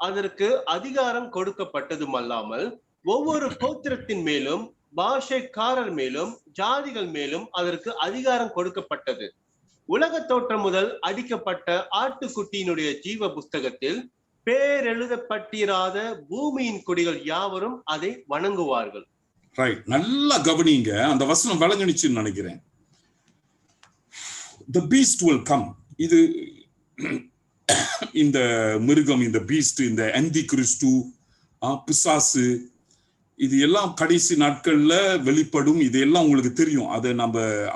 அதற்கு அதிகாரம் கொடுக்கப்பட்டதும் அல்லாமல் ஒவ்வொரு கோத்திரத்தின் மேலும், பாஷைக்காரர் மேலும், ஜாதிகள் மேலும் அதற்கு அதிகாரம் கொடுக்கப்பட்டது. உலக தோற்றம் முதல் அடிக்கப்பட்ட ஆட்டுக்குட்டியினுடைய ஜீவ புஸ்தகத்தில் பேரெழுதப்பட்டிராத பூமியின் குடிகள் யாவரும் அதை வணங்குவார்கள். ரைட், நல்லா கவனிங்க. அந்த வசனம் விளங்குனுச்சுன்னு நினைக்கிறேன். The beast will come. இது இந்த மிருகம், இந்த பீஸ்ட், இந்த அந்தி கிறிஸ்து, பிசாசு, இது எல்லாம் கடைசி நாட்கள்ல வெளிப்படும். இது எல்லாம் உங்களுக்கு தெரியும்.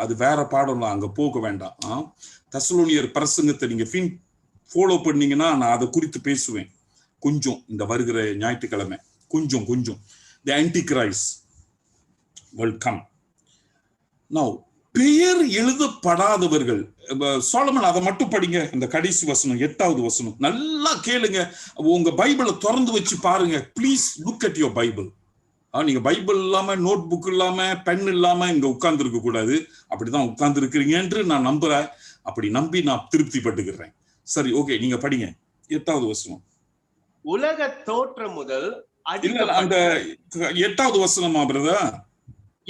அது வேற பாடம்லாம், அங்க போக வேண்டாம். தெசலோனியர் பிரசங்கத்தை நீங்க ஃபாலோ பண்ணீங்கன்னா நான் அதை குறித்து பேசுவேன் கொஞ்சம், இந்த வருகிற ஞாயிற்றுக்கிழமை கொஞ்சம். The Antichrist will come. Now, பெயர் எழுதப்படாதவர்கள், சோலமன் அதை மட்டும் படிங்க. இந்த கடைசி வசனம், 8வது வசனம் நல்லா கேளுங்க. உங்க பைபிளை திறந்து வச்சு பாருங்க. Please look at your Bible. நீங்க பைபிள் இல்லாம, நோட் புக் இல்லாம, பென் இல்லாம இங்க உட்கார்ந்து இருக்க கூடாது. அப்படிதான் உட்கார்ந்து இருக்கிறீங்க என்று நான் நம்புறேன். அப்படி நம்பி நான் திருப்தி பட்டுக்கிறேன். சரி, ஓகே, நீங்க படிங்க 8வது வசனம். உலக தோற்றம் முதல் அந்த 8வது வசனமா பிரதர்?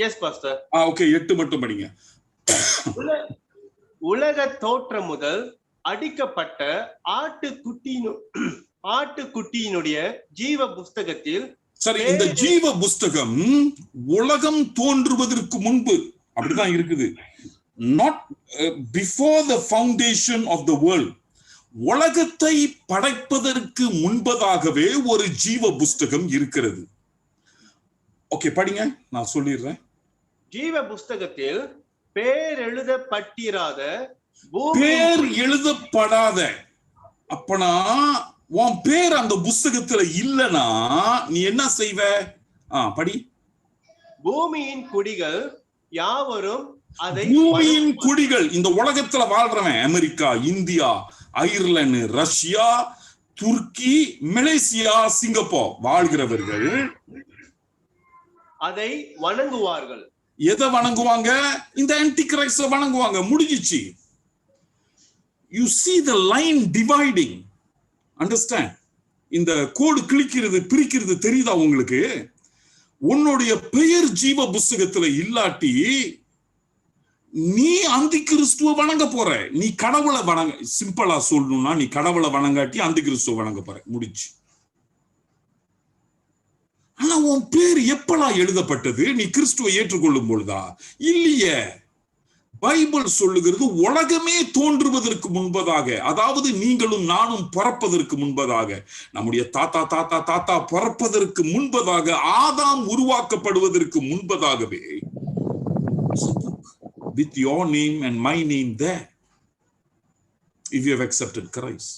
S pastor. ஓகே, 8 மட்டும் படிங்க. உலக தோற்றம் முதல் அடிக்கப்பட்ட ஆட்டுக்குட்டியினுடைய ஜீவ புஸ்தகத்தில். சரி, இந்த ஜீவ புஸ்தகம் உலகம் தோன்றுவதற்கு முன்பு அப்படிதான் இருக்குது. Not before the foundation of the world. உலகத்தை படைப்பதற்கு முன்பதாகவே ஒரு ஜீவ புஸ்தகம் இருக்கிறது. ஓகே, படிங்க, நான் சொல்லிடுறேன். ஜீவ புஸ்தகத்தில் பேர் எழுதப்பட்டிராத பேர் எழுதப்படாத, அப்பனா உன் பேர் அந்த புஸ்தகத்துல இல்லனா நீ என்ன செய்வ? படி. பூமியின் குடிகள் யாவரும் அதை, பூமியின் குடிகள், இந்த உலகத்துல வாழ்றவன், அமெரிக்கா, இந்தியா, அயர்லாந்து, ரஷ்யா, துருக்கி, மலேசியா, சிங்கப்பூர் வாழ்கிறவர்கள் அதை வணங்குவார்கள். எதை வணங்குவாங்க? இந்த ஆன்டி கிரைஸ்ட வணங்குவாங்க. முடிஞ்சிச்சு. You see the line dividing. Understand? இந்த கோடு கிழிக்கிறது, பிரிக்கிறது தெரியுதா உங்களுக்கு? உன்னுடைய பெயர் ஜீவ புஸ்தகத்துல இல்லாட்டி நீ அந்தி கிறிஸ்துவ வணங்க போற. நீ கடவுளை வணங்க, சிம்பிளா சொல்லணும்னா நீ கடவுளை வணங்காட்டி அந்தி கிறிஸ்துவ வணங்க போற. முடிச்சு. ஆனா உன் பேர் எப்பெல்லாம் எழுதப்பட்டது? நீ கிறிஸ்துவை ஏற்றுக்கொள்ளும் பொழுதா? இல்லையே. பைபிள் சொல்லுகிறது உலகமே தோன்றுவதற்கு முன்பதாக, அதாவது நீங்களும் நானும் பிறப்பதற்கு முன்பதாக, நம்முடைய தாத்தா தாத்தா தாத்தா பிறப்பதற்கு முன்பதாக, ஆதாம் உருவாக்கப்படுவதற்கு முன்பதாகவே, with your name and my name there, if you have accepted Christ.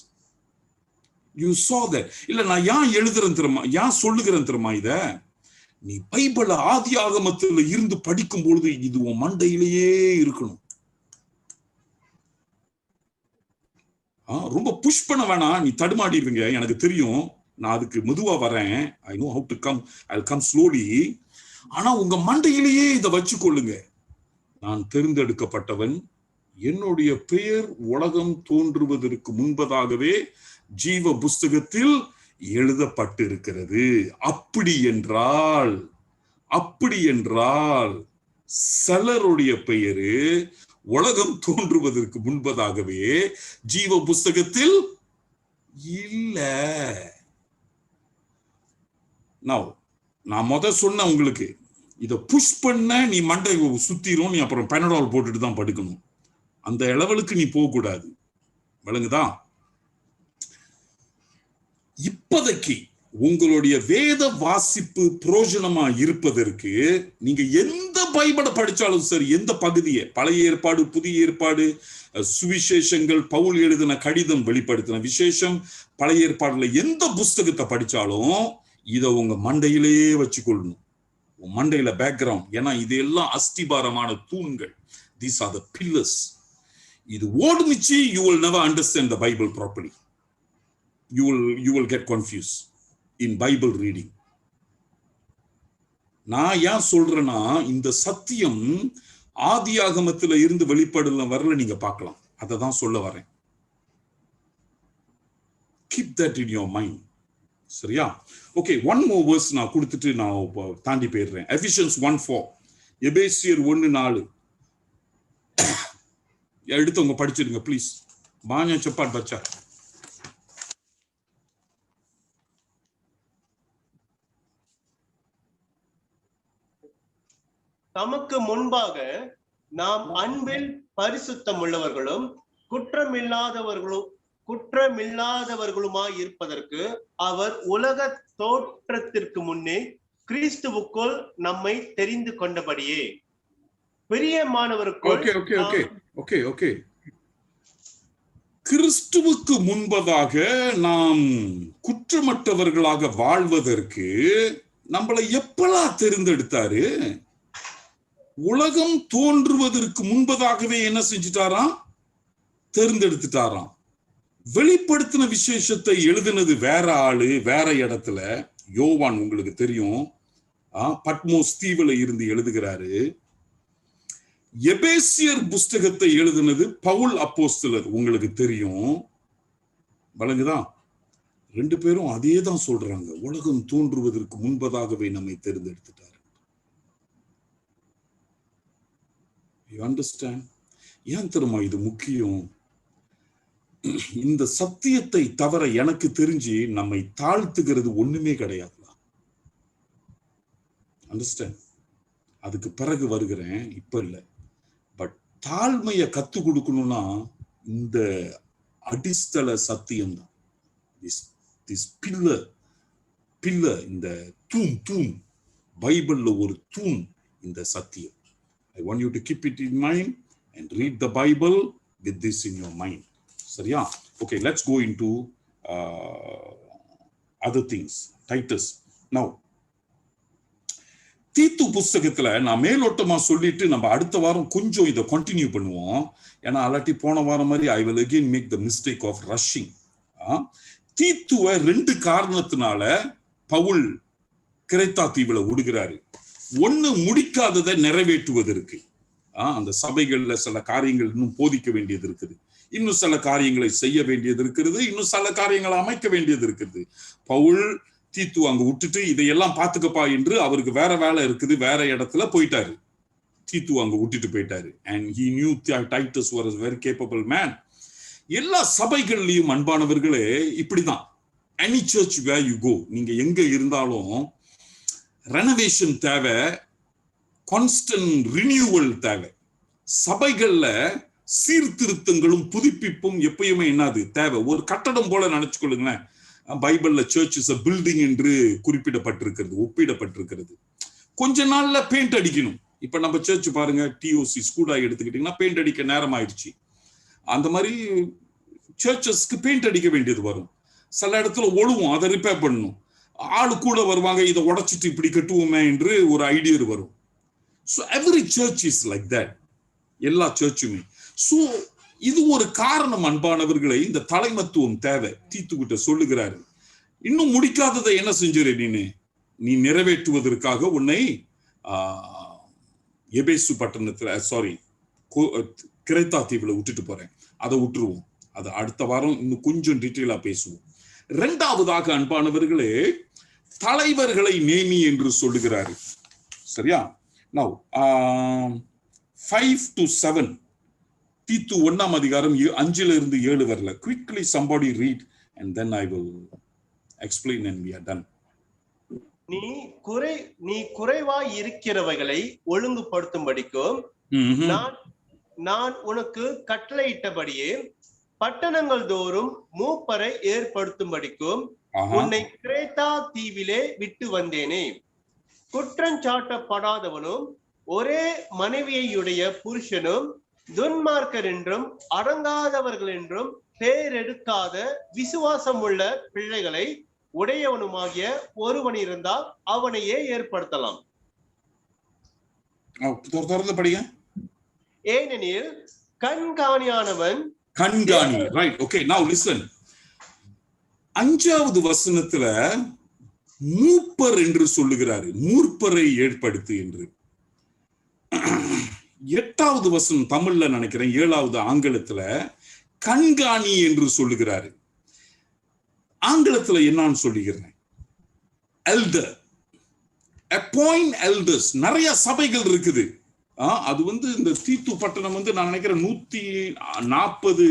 You saw that. இல்ல நான் ஏன் எழுதுறேன் தெரியுமா, ஏன் சொல்லுகிறேன் தெரியுமா இத? நீ பைபிள ஆதி ஆகமத்துல இருந்து படிக்கும் பொழுது இது உன் மண்டையிலேயே இருக்கணும். ரொம்ப புஷ் பண்ண வேணாம், நீ தடுமாடிடுவீங்க, எனக்கு தெரியும். நான் அதுக்கு மெதுவா வரேன். I know how to come. I'll come slowly. ஆனா உங்க மண்டையிலேயே இதை வச்சுக்கொள்ளுங்க. நான் தேர்ந்தெடுக்கப்பட்டவன், என்னுடைய பெயர் உலகம் தோன்றுவதற்கு முன்பதாகவே ஜீவ புஸ்தகத்தில் எழுதப்பட்டிருக்கிறது. அப்படி என்றால் சிலருடைய பெயரு உலகம் தோன்றுவதற்கு முன்பதாகவே ஜீவ புஸ்தகத்தில் இல்ல. நான் சொன்ன உங்களுக்கு, இத புஷ் பண்ண நீ மண்டை சுத்திரும், நீ அப்புறம் பெனடால் போட்டுட்டு தான் படுக்கணும். அந்த லெவலுக்கு நீ போக கூடாது. விளங்குதா? இப்போதைக்கு உங்களுடைய வேத வாசிப்பு பிரயோஜனமா இருப்பதற்கு நீங்க எந்த பைபிளை படிச்சாலும் சரி, எந்த பகுதியை, பழைய ஏற்பாடு, புதிய ஏற்பாடு, சுவிசேஷங்கள், பவுல் எழுதின கடிதம், வெளிப்படுத்தின விசேஷம், பழைய ஏற்பாடுல எந்த புஸ்தகத்தை படிச்சாலும் இதை உங்க மண்டையிலேயே வச்சுக்கொள்ளணும். உன் மண்டையில பேக்ரவுண்ட். ஏன்னா இது எல்லாம் அஸ்திபாரமான தூண்கள். These are the pillars. இது ஓடுமிச்சு, you will never understand the Bible properly. You will get confused in Bible reading. நான் ஏன் சொல்றேன்னா, இந்த சத்தியம் ஆதியாகமத்துல இருந்து வெளிப்பாடுல வரல, நீங்க பார்க்கலாம். அதை தான் சொல்ல வரேன். Keep that in your mind. சரியா? ஓகே, one more verse நான் கொடுத்துட்டு நான் தாண்டி போயிடுறேன். Ephesians 1:4, எபேசியர் 1:4 எடுத்தவங்க படிச்சிருங்க ப்ளீஸ். பாஞ்சா செப்பாட் பச்சா. தமக்கு முன்பாக நாம் அன்பில் பரிசுத்தம் உள்ளவர்களும் குற்றமில்லாதவர்களுமாய் இருப்பதற்கு அவர் உலக தோற்றத்திற்கு முன்னே கிறிஸ்துவுக்குள் நம்மை தெரிந்து கொண்டபடியே. பிரியமானவருக்குள் கிறிஸ்துவுக்கு முன்பதாக நாம் குற்றமற்றவர்களாக வாழ்வதற்கு நம்மளை எப்பெல்லாம் தேர்ந்தெடுத்தாரு? உலகம் தோன்றுவதற்கு முன்பதாகவே என்ன செஞ்சுட்டாராம்? தேர்ந்தெடுத்துட்டாராம். வெளிப்படுத்தின விசேஷத்தை எழுதினது வேற ஆளு, வேற இடத்துல. யோவான் உங்களுக்கு தெரியும், பட்மோஸ் தீவுல இருந்து எழுதுகிறாரு. எபேசியர் புஸ்தகத்தை எழுதினது பவுல் அப்போஸ்தலர், உங்களுக்கு தெரியும். வழங்குதான். ரெண்டு பேரும் அதே தான் சொல்றாங்க, உலகம் தோன்றுவதற்கு முன்பதாகவே நம்மை தேர்ந்தெடுத்துட்டார். You understand? ஏன் தெரியுமா இது முக்கியம்? இந்த சத்தியத்தை தவிர எனக்கு தெரிஞ்சு நம்மை தாழ்த்துகிறது ஒண்ணுமே கிடையாது. அண்டர்ஸ்டாண்ட்? அதுக்கு பிறகு வருகிறேன், இப்ப இல்லை. பட் தாழ்மையை கத்து கொடுக்கணும்னா இந்த அடிஸ்தல சத்தியம் தான். பில்லர், இந்த தூண் பைபிள்ல ஒரு தூண் இந்த சத்தியம். I want you to keep it in mind and read the Bible with this in your mind. சரியா? Okay, let's go into other things. Titus. Now, தீத்து புஸ்தகத்துல நான் மேலோட்டமா சொல்லிட்டு நம்ம அடுத்த வாரம் கொஞ்சம் இதை கண்டினியூ பண்ணுவோம். ஏன்னா அல்லாட்டி போன வாரம் மாதிரி I will again make the mistake of rushing. தீத்துவ 2 காரணத்தினால பவுல் கிரேத்தா தீவுல விடுகிறாரு. ஒண்ணு, முடிக்காததை நிறைவேற்றுவதற்கு. அந்த சபைகள்ல சில காரியங்கள் இன்னும் போதிக்க வேண்டியது இருக்குது, இன்னும் சில காரியங்களை செய்ய வேண்டியது இருக்கிறது, இன்னும் சில காரியங்களை அமைக்க வேண்டியது இருக்குது. பவுல் தீத்து அங்க விட்டுட்டு இதையெல்லாம் பாத்துக்கப்பா என்று அவருக்கு வேற வேலை இருக்குது, வேற இடத்துல போயிட்டாரு. தீத்து அங்க விட்டுட்டு போயிட்டாரு. And he knew Titus was a very capable man. எல்லா சபைகள்லயும் அன்பானவர்களே இப்படிதான். Any church where you go, நீங்க எங்க இருந்தாலும் ரெனோவேஷன் தேவை, கான்ஸ்டன்ட் ரினியூவல் தேவை. சபைகள்ல சீர்திருத்தங்களும் புதுப்பிப்பும் எப்பயுமே என்னது தேவை. ஒரு கட்டடம் போல நினைச்சுக்கொள்ளுங்களேன். பைபிள்ல சர்ச் இஸ் a building என்று குறிப்பிடப்பட்டிருக்கிறது, ஒப்பிடப்பட்டிருக்கிறது. கொஞ்ச நாள்ல பெயிண்ட் அடிக்கணும். இப்ப நம்ம சர்ச் பாருங்க, டிஓசி ஸ்கூடா எடுத்துக்கிட்டீங்கன்னா பெயிண்ட் அடிக்க நேரம் ஆயிடுச்சு. அந்த மாதிரி சர்ச்சஸ்க்கு பெயிண்ட் அடிக்க வேண்டியது வரும். சில இடத்துல ஒழுவும், அதை ரிப்பேர் பண்ணணும். ஆளு கூட வருவாங்க, இதை உடைச்சிட்டு இப்படி கட்டுவோமே என்று ஒரு ஐடியா வரும். So every search is like that, எல்லா சர்ச்சுமே. ஸோ இது ஒரு காரணம் அன்பானவர்களை, இந்த தலைமத்துவம் தேவை. தீத்துக்கிட்ட சொல்லுகிறாரு, இன்னும் முடிக்காததை என்ன செஞ்சிரு நீ நிறைவேற்றுவதற்காக உன்னை எபேசு பட்டணத்துல கிரேத்தா தீவுல விட்டுட்டு போறேன். அதை விட்டுருவோம், அதை அடுத்த வாரம் இன்னும் கொஞ்சம் டீட்டெயிலா பேசுவோம். 2வது அன்பானவர்களே, தலைவர்களை நேமி என்று சொல்லுகிறாரு. சரியா? Now 5 to 7 தீத்து 1ஆம் அதிகாரம் 5-7 வரல. Quickly somebody read and then I will explain and we are done. நீ குறைவாய் இருக்கிறவைகளை ஒழுங்குபடுத்தும்படிக்கும் நான் உனக்கு கட்டளையிட்டபடியே பட்டணங்கள் தோறும் மூப்பரை ஏற்படுத்தும்படிக்கும் உன்னை கிரேத்தா தீவிலே விட்டு வந்தேனே. குற்றஞ்சாட்டப்படாதவனும் ஒரே மனைவியையுடைய புருஷனும் துன்மார்க்கர் என்றும் அடங்காதவர்கள் என்றும் பேரெடுக்காத விசுவாசம் உள்ள பிள்ளைகளை உடையவனுமாகிய ஒருவன் இருந்தால் அவனையே ஏற்படுத்தலாம். ஏனெனில் கண்காணியானவன் கண்காணி. Right, okay. Now listen. 5வது வசனத்துல மூப்பர் என்று சொல்லுகிறாரு, மூப்பரை ஏற்படுத்து என்று. 8வது வசனம் தமிழ்ல நினைக்கிறேன், 7வது ஆங்கிலத்துல கண்காணி என்று சொல்லுகிறாரு. ஆங்கிலத்துல என்னன்னு சொல்லுகிறேன், எல்டர், அப்பாயிண்ட் எல்டர்ஸ். நிறைய சபைகள் இருக்குது. அது இந்த தீத்து பட்டணம் நான் நினைக்கிறேன் 140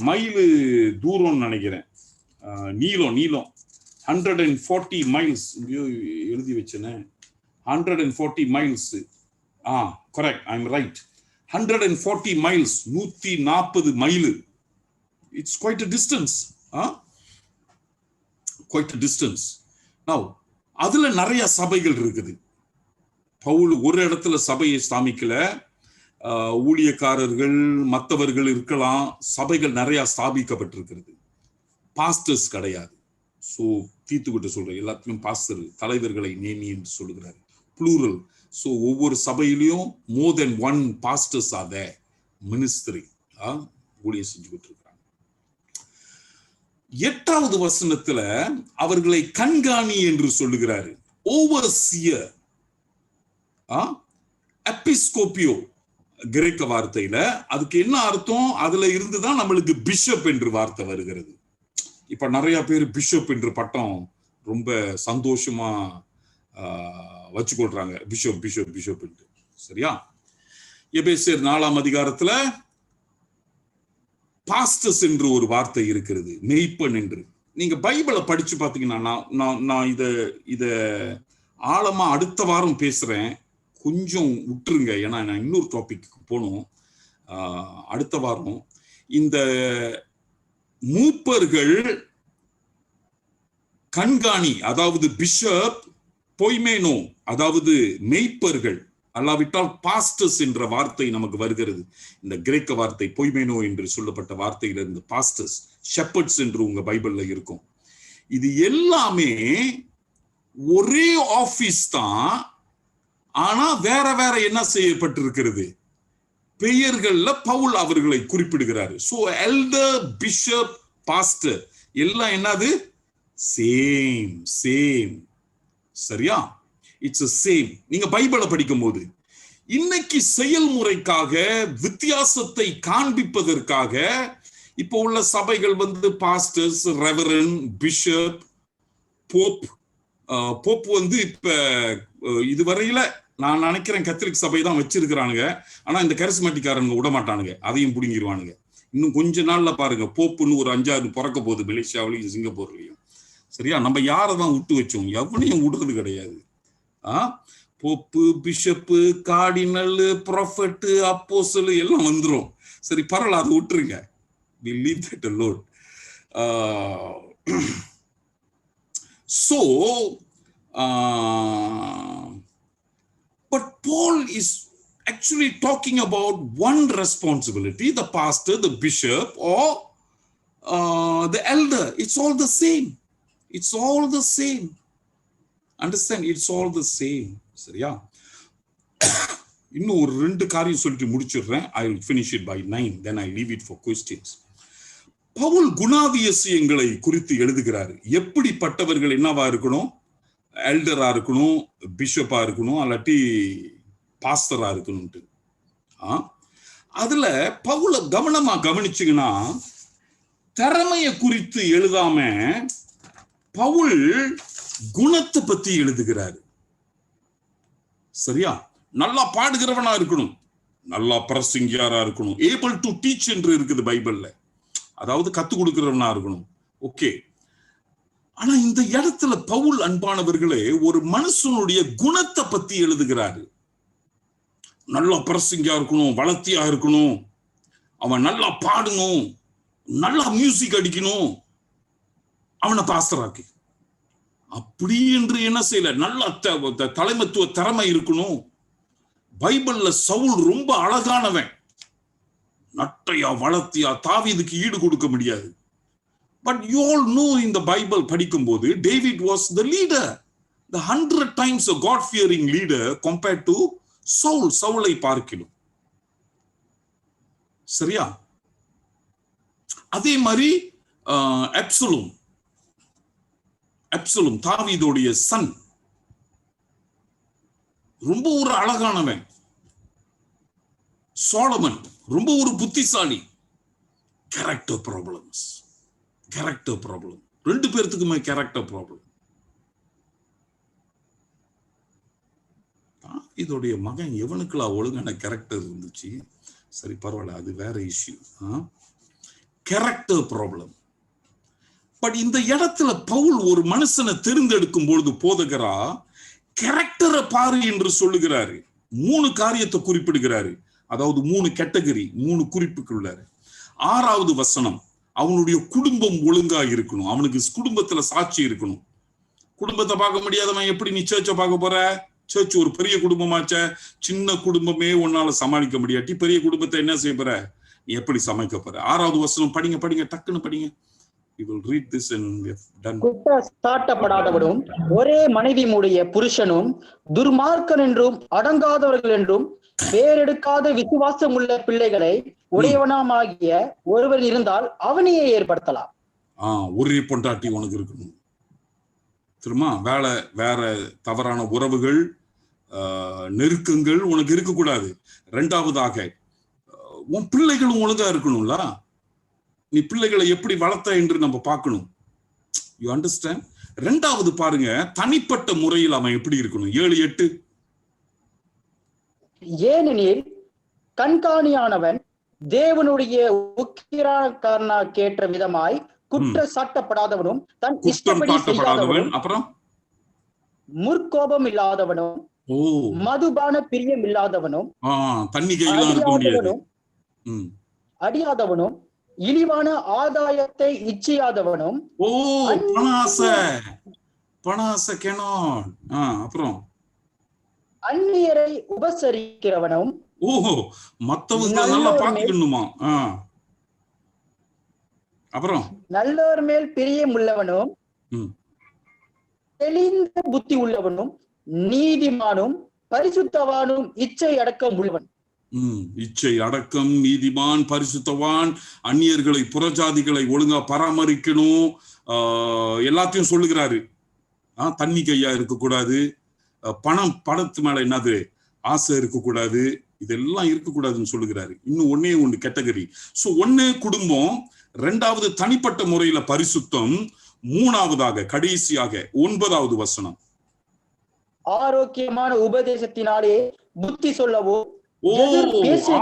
மைல் தூரம் நினைக்கிறேன். நீளம் 140 மைல்ஸ் எழுதி வச்சேனே, 140 miles. Correct, I am right. 140 miles, 140 mile. It's quite a distance. Quite a distance. Now அதுல நிறைய சபைகள் இருக்குது. பவுல் ஒரு இடத்துல சபையை ஸ்தாபிக்கல, ஊழியக்காரர்கள் மற்றவர்கள் இருக்கலாம், சபைகள் நிறைய ஸ்தாபிக்கப்பட்டிருக்கிறது. பாஸ்டர்ஸ் கிடையாது. ஸோ தீத்துக்கிட்ட சொல்ற எல்லாத்துக்கும் பாஸ்டர், தலைவர்களை நேமி என்று சொல்லுகிறாரு, ப்ளூரல். ஸோ ஒவ்வொரு சபையிலையும் மோர் தென் 1 பாஸ்டர்ஸ் ஆர் தேர், மினிஸ்ட்ரி ஊழியம் செஞ்சுக்கிட்டு இருக்கிறாங்க. 8வது வசனத்துல அவர்களை கண்காணி என்று சொல்லுகிறாரு, ஓவர்சியர். எபிஸ்கோபியோ கிரேக்க வார்த்தையில அதுக்கு என்ன அர்த்தம்? அதுல இருந்துதான் நம்மளுக்கு பிஷப் என்று வார்த்தை வருகிறது. இப்ப நிறைய பேர் பிஷப் என்று பட்டம் ரொம்ப சந்தோஷமா வச்சுக்கொள்றாங்க, பிஷப் பிஷப் பிஷப் என்று. சரியா? எபேசியர் 4ஆம் அதிகாரத்துல பாஸ்டர்ஸ் என்று ஒரு வார்த்தை இருக்கிறது, மெய்ப்பன் என்று. நீங்க பைபிளை படிச்சு பாத்தீங்கன்னா, நான் இத ஆழமா அடுத்த வாரம் பேசுறேன், கொஞ்சம் விட்டுருங்க. ஏன்னா நான் இன்னொரு டாபிக்கு போகணும் அடுத்த வாரம். இந்த மூப்பர்கள் கண்காணி, அதாவது பிஷப் பொய்மேனோ அதாவது மெய்ப்பர்கள், அல்லாவிட்டால் பாஸ்டர்ஸ் என்ற வார்த்தை நமக்கு வருகிறது. இந்த கிரேக்க வார்த்தை பொய்மேனோ என்று சொல்லப்பட்ட வார்த்தையிலிருந்து பாஸ்டர்ஸ், ஷெப்பர்ட்ஸ் என்று உங்க பைபிள்ல இருக்கும். இது எல்லாமே ஒரே ஆபீஸ் தான், ஆனா வேற வேற என்ன செய்யப்பட்டிருக்கிறது, பெயர்கள்ல பவுல் அவர்களை குறிப்பிடுகிறாரு. சோ எல்டர், பிஷப், பாஸ்டர் எல்லாம் என்னது, சேம் சேம். சரியா? It's same. நீங்க பைபிளை படிக்கும் போது இன்னைக்கு செயல்முறைக்காக வித்தியாசத்தை காண்பிப்பதற்காக இப்போ உள்ள சபைகள் வந்து pastors, reverend, bishop, Pope. Pope வந்து இப்ப இதுவரையில நான் நினைக்கிறேன் கத்தோலிக் சபை தான் வச்சிருக்கிறானுங்க. ஆனா இந்த கரிஸ்மேட்டிக்காரனுங்க விட மாட்டானுங்க, அதையும் புடுங்கிடுவானுங்க. இன்னும் கொஞ்ச நாள்ல பாருங்க போப்புன்னு ஒரு 5-6 பிறக்க போகுது மலேசியாவிலையும் சிங்கப்பூர்லயும். சரியா? நம்ம யாரதான் விட்டு வச்சோம்? எவனையும் விடுறது கிடையாது. போப்பு, பிஷப்பு, கார்டினல், ப்ராஃபட், அப்போஸ்தலர் எல்லாம் வந்துரும். சரி, பரவாயில்ல, அதை விட்டுருங்க. We leave that alone. So, but Paul is actually talking about one responsibility, the pastor, the bishop, or the elder. It's all the same. It's all the same. Understand? It's all the same. சரியா? இன்னும் ஒரு 2 காரியம் சொல்லிட்டு முடிச்சிடுறேன். I will finish it by 9. Then I leave it for questions. Pavul குணாதிசயங்களை குறித்து எழுதுகிறார். எப்படிப்பட்டவர்கள் என்னவா இருக்கணும்? எல்டரா இருக்கணும், பிஷப்பா இருக்கணும், அல்லாட்டி பாஸ்டரா இருக்கணும்ட்டு. அதுல பவுல கவனமா கவனிச்சீங்கன்னா, திறமைய குறித்து எழுதாம பவுல் குணத்தை பத்தி எழுதுகிறாரு. சரியா? நல்லா பாடுகிறவனா இருக்கணும், நல்லா பிரசங்கியாரா இருக்கணும், ஏபிள் டு டீச் என்று இருக்குது பைபிள்ல, அதாவது கத்து கொடுக்கிறவனா இருக்கணும். ஓகே. ஆனா இந்த இடத்துல பவுல் அன்பானவர்களே ஒரு மனுஷனுடைய குணத்தை பத்தி எழுதுகிறாரு. நல்லா பிரசங்கியா இருக்கணும், வளர்த்தியா இருக்கணும், அவன் நல்லா பாடணும், நல்லா மியூசிக் அடிக்கணும், அவனை பாஸ்டராக்கி. அப்படி என்று என்ன செய்யல, நல்ல தலைமைத்துவ திறமை இருக்கணும். பைபிள்ல சவுல் ரொம்ப அழகானவன், நட்டையா வளர்த்தியா, தாவீதுக்கு ஈடு கொடுக்க முடியாது. பட் யூ ஆல் நோ, இந்த பைபிள் படிக்கும் போது David was the leader, the 100 times a God fearing leader compared to Saul. சவுலை பார்க்கணும். சரியா? அதே மாதிரி அப்சலோம் தாவீதுடைய சன், ரொம்ப ஒரு அழகானவன். சோலமன் ரொம்ப ஒரு புத்திசாலி. கேரக்டர் ப்ராப்ளம்ஸ், கேரக்டர் ப்ராப்ளம், 2 பேர்த்துக்குமே கேரக்டர் ப்ராப்ளம். இதோடைய மகன் எவனுக்குலாம் ஒழுங்கான கேரக்டர் இருந்துச்சு? சரி, பரவாயில்ல, அது வேற இஷ்யூ. Character problem. பட் இந்த இடத்துல பவுல் ஒரு மனுஷனை தேர்ந்தெடுக்கும் பொழுது போதகரா கேரக்டரை பாரு என்று சொல்லுகிறாரு. 3 காரியத்தை குறிப்பிடுகிறாரு. அதாவது 3 கேட்டகரி, 3 குறிப்புக்குள்ளாரு. 6வது வசனம், அவனுடைய குடும்பம் ஒழுங்கா இருக்கணும், அவனுக்கு குடும்பத்துல சாட்சி இருக்கணும். குடும்பத்தை பார்க்க முடியாதவன் எப்படி நீ சர்ச்சை பார்க்க போற? சர்ச் ஒரு பெரிய குடும்பமாச்ச, சின்ன குடும்பமே உன்னால சமாளிக்க முடியாட்டி பெரிய குடும்பத்தை என்ன செய்ய போற, நீ எப்படி சமைக்க போற? 6வது வசனம் படிங்க, படிங்க, டக்குன்னு படிங்க. We will read this and we have done. குற்றச்சாட்டப்படாதவனும் ஒரே மனைவியுடைய புருஷனும் துர்மார்க்கன் என்றும் அடங்காதவர்கள் என்றும் பேரெடுக்காத விசுவாசம் உள்ள பிள்ளைகளை உடையவனாகிய ஒருவர் இருந்தால் அவனையே ஏற்படுத்தலாம். ஒரே பொண்டாட்டி உனக்கு இருக்கணும். திரும்ப வேற தவறான உறவுகள், நெருக்கங்கள் உனக்கு இருக்கக்கூடாது. 2வதாக உன் பிள்ளைகளும் ஒழுங்கா இருக்கணும்ல. நீ பிள்ளைகளை எப்படி வளர்த்த என்று நம்ம பார்க்கணும். You understand? 2வது பாருங்க, தனிப்பட்ட முறையில் அவன் எப்படி இருக்கணும். 7-8. ஏனெனில் கண்காணியானவன் தேவனுடைய உக்கிரக்காரனுக்கேற்ற விதமாய் குற்றச்சாட்டப்படாதவனும் தன் இஷ்டப்படி செய்யாதவனும், அப்புறம் முற்கோபம் இல்லாதவனும், மதுபான பிரியம் இல்லாதவனும், அடியாதவனும், இழிவான ஆதாயத்தை இச்சையாதவனும், பணாசை cannot. அப்புறம் அந்நியரை உபசரிக்கிறவனும். ஓஹோ, மத்தவங்க நல்லா பாத்துக்கணுமா? அப்புறம் நல்லோர் மேல் பிரியம் உள்ளவனும், தெளிந்த புத்தி உள்ளவனும், நீதிமானும், பரிசுத்தவானும், இச்சை அடக்கம் உள்ளவன். இச்சை அடக்கம், நீதிமான், பரிசுத்தவான், அந்நியர்களை புறஜாதிகளை ஒழுங்கா பராமரிக்கணும், எல்லாத்தையும் சொல்லுகிறாரு. தண்ணி கையா இருக்கக்கூடாது, பணத்து மேல என்னது ஆசை இருக்கக்கூடாது, இதெல்லாம் இருக்கக்கூடாதுன்னு சொல்லுகிறாரு. இன்னும் ஒண்ணு கேட்டகரி. சோ ஒண்ணு குடும்பம், ரெண்டாவது தனிப்பட்ட முறையில பரிசுத்தம், மூணாவதாக கடைசியாக 9வது வசனம், ஆரோக்கியமான உபதேசத்தினாலே புத்தி சொல்லவோ.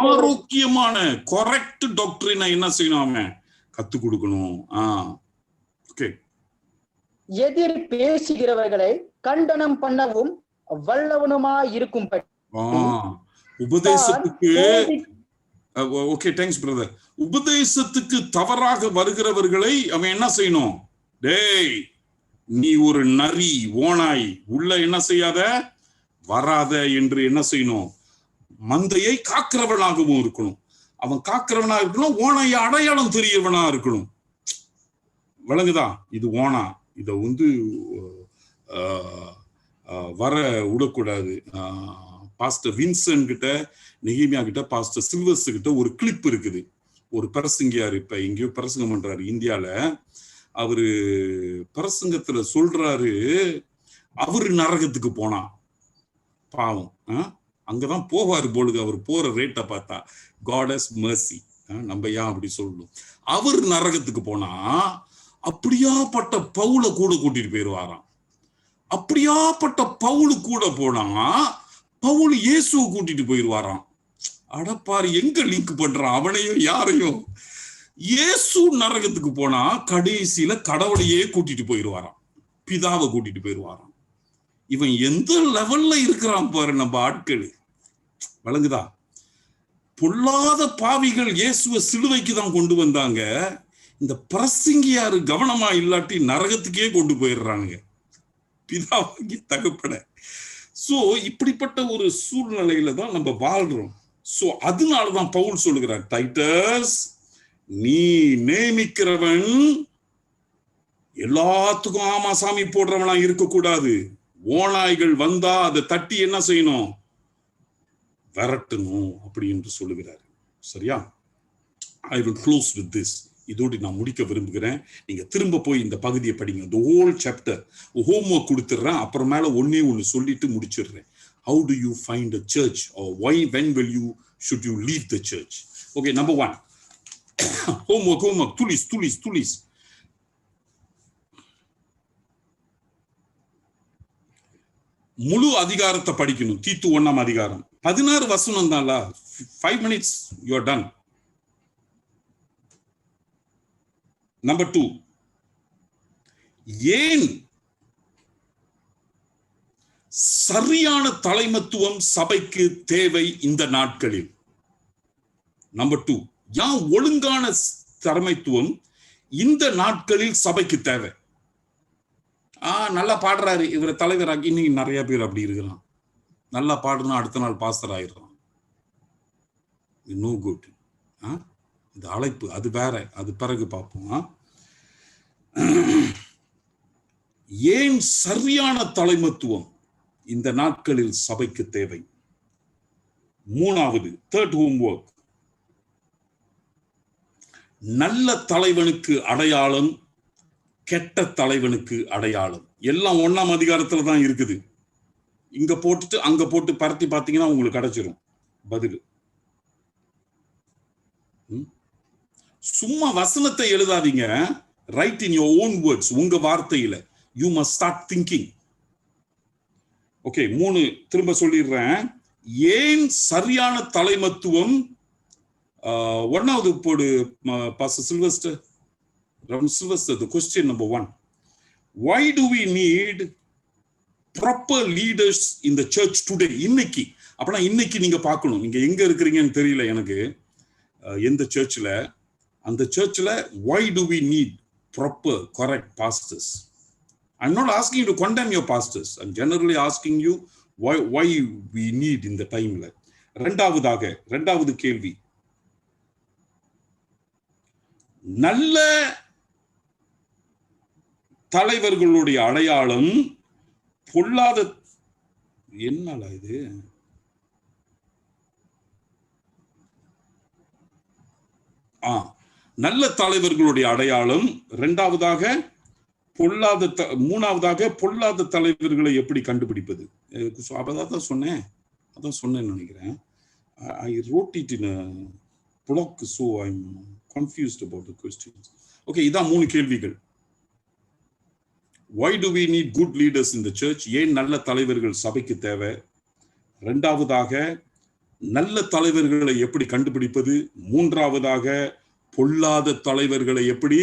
ஆரோக்கியமான கரெக்ட் டாக்டரினை என்ன செய்யணும், அவன் கத்து கொடுக்கணும். எதிர் பேசுகிறவர்களை கண்டனம் பண்ணவும் வல்லவனுமா இருக்கும். உபதேசத்துக்கு ஓகே, தேங்க்ஸ் பிரதர். உபதேசத்துக்கு தவறாக வருகிறவர்களை அவன் என்ன செய்யணும்? டேய், நீ ஒரு நரி, ஓனாய், உள்ள என்ன செய்யாத, வராத என்று என்ன செய்யணும்? மந்தையை காக்கிறவனாகவும் இருக்கணும். அவன் காக்கிறவனா இருக்கணும், ஓனாய் அடையாளம் தெரியவனா இருக்கணும். விளங்குதா? இது ஓனா, இத வந்து வர விடக்கூடாது. பாஸ்டர் வின்சன் கிட்ட, நெகிமியா கிட்ட, பாஸ்டர் சில்வர்ஸ் கிட்ட ஒரு கிளிப் இருக்குது. ஒரு பிரசங்கியார் இப்ப எங்கேயோ பிரசங்கம் பண்றாரு இந்தியால. அவரு பிரசங்கத்துல சொல்றாரு, அவரு நரகத்துக்கு போனா பாவம், அங்கதான் போவாரு பொழுது. அவர் போற ரேட்டை பார்த்தா காடஸ் மர்சி, நம்ம ஏன் அப்படி சொல்லணும். அவர் நரகத்துக்கு போனா அப்படியாப்பட்ட பவுல கூட கூட்டிட்டு போயிருவாராம். அப்படியாப்பட்ட பவுலு கூட போனா பவுல் இயேசுவை கூட்டிட்டு போயிருவாராம். அடப்பாரு, எங்க லிங்க் பண்றான் அவனையும் யாரையும்? இயேசு நரகத்துக்கு போனா கடைசியில கடவுளையே கூட்டிட்டு போயிருவாராம், பிதாவை கூட்டிட்டு போயிருவாராம். இவன் எந்த லெவல்ல இருக்கிறான் பாரு நம்ம ஆட்கள். வழங்குதா? பொல்லாத பாவிகள் இயேசுவை சிலுவைக்கு தான் கொண்டு வந்தாங்க. இந்த பிரசங்கியாரு கவனமா இல்லாட்டி நரகத்துக்கே கொண்டு போயிடுறானுங்க, பிதாவாகி தகப்பன. சோ இப்படிப்பட்ட ஒரு சூழ்நிலையில தான் நம்ம வாழ்றோம். சோ அதனாலதான் பவுல் சொல்லுகிறார், டைட்டஸ், நீ நியமிக்கிறவன் எல்லாத்துக்கும் ஆமா சாமி போடுறவனா இருக்கக்கூடாது. ஓநாய்கள் வந்தா அதை தட்டி என்ன செய்யணும்? விரட்டணும் அப்படி என்று சொல்லுகிறார். சரியா? I will close with this. இதோடு நான் முடிக்க விரும்புகிறேன். நீங்க திரும்ப போய் இந்த பகுதியை படிங்க. the whole chapter homework கொடுத்துறேன். அப்புறமேல ஒண்ணு சொல்லிட்டு முடிச்சிடுறேன். how do you find a church, or when should you leave the church? Okay, number 1. homework tulis. முழு அதிகாரத்தை படிக்கணும். தீத்து 1ஆம் அதிகாரம் 16 வசனம் தான்ல. 5 minutes you are done. Number 2, ஏன் சரியான தலைமத்துவம் சபைக்கு தேவை இந்த நாட்களில்? நம்பர் 2, ஏன் ஒழுங்கான தலைமைத்துவம் இந்த நாட்களில் சபைக்கு தேவை? நல்லா பாடுறாரு இவரை தலைவராக்கி. இன்னைக்கு நிறைய பேர் அப்படி இருக்கிறான். நல்லா பாடுறா, அடுத்த நாள் பாஸ்டர் ஆயிடுறான். No good. இந்த அழைப்பு அது வேற, அது பிறகு பார்ப்போம். ஏன் சரியான தலைமத்துவம் இந்த நாட்களில் சபைக்கு தேவை? 3வது, third homework, நல்ல தலைவனுக்கு அடையாளம், கெட்ட தலைவனுக்கு அடையாளம். எல்லாம் 1ஆம் அதிகாரத்துல தான் இருக்குது. இங்க போட்டுட்டு அங்க போட்டு பரத்தி பார்த்தீங்கன்னா உங்களுக்கு கிடைச்சிரும் பதில். சும்மா வசனத்தை எழுதாதீங்க. Write in your own words, உங்க வார்த்தையில. You must start thinking. Okay, 3 திரும்ப சொல்லிடுறேன். ஏன் சரியான தலைமத்துவம்? 1வது போடு pastor Sylvester. Sylvester, the question number 1. Why do we need proper leaders in the church today? இன்னைக்கு அப்பனா இன்னைக்கு நீங்க பார்க்கணும். நீங்க எங்க இருக்கிறீங்கன்னு தெரியல எனக்கு, எந்த சர்ச்ல. அந்த சர்ச்ல why do we need proper correct pastors? I'm not asking you to condemn your pastors. I'm generally asking you why we need in the timeல. இரண்டாவது கேள்வி, நல்ல தலைவர்களுடைய அடையாளம் பொல்லாத என்னடா இது? நல்ல தலைவர்களுடைய அடையாளம், மூணாவதாக பொல்லாத தலைவர்களை எப்படி கண்டுபிடிப்பது? அதான் சொன்னேன் நினைக்கிறேன். I wrote it in a block, so I'm confused about the questions. Okay, இதான் 3 கேள்விகள். Why do we need good leaders in the church? ஏன் நல்ல தலைவர்கள் சபைக்கு தேவை? இரண்டாவதாக நல்ல தலைவர்களை எப்படி கண்டுபிடிப்பது? மூன்றாவதாக பொல்லாத தலைவர்களை எப்படி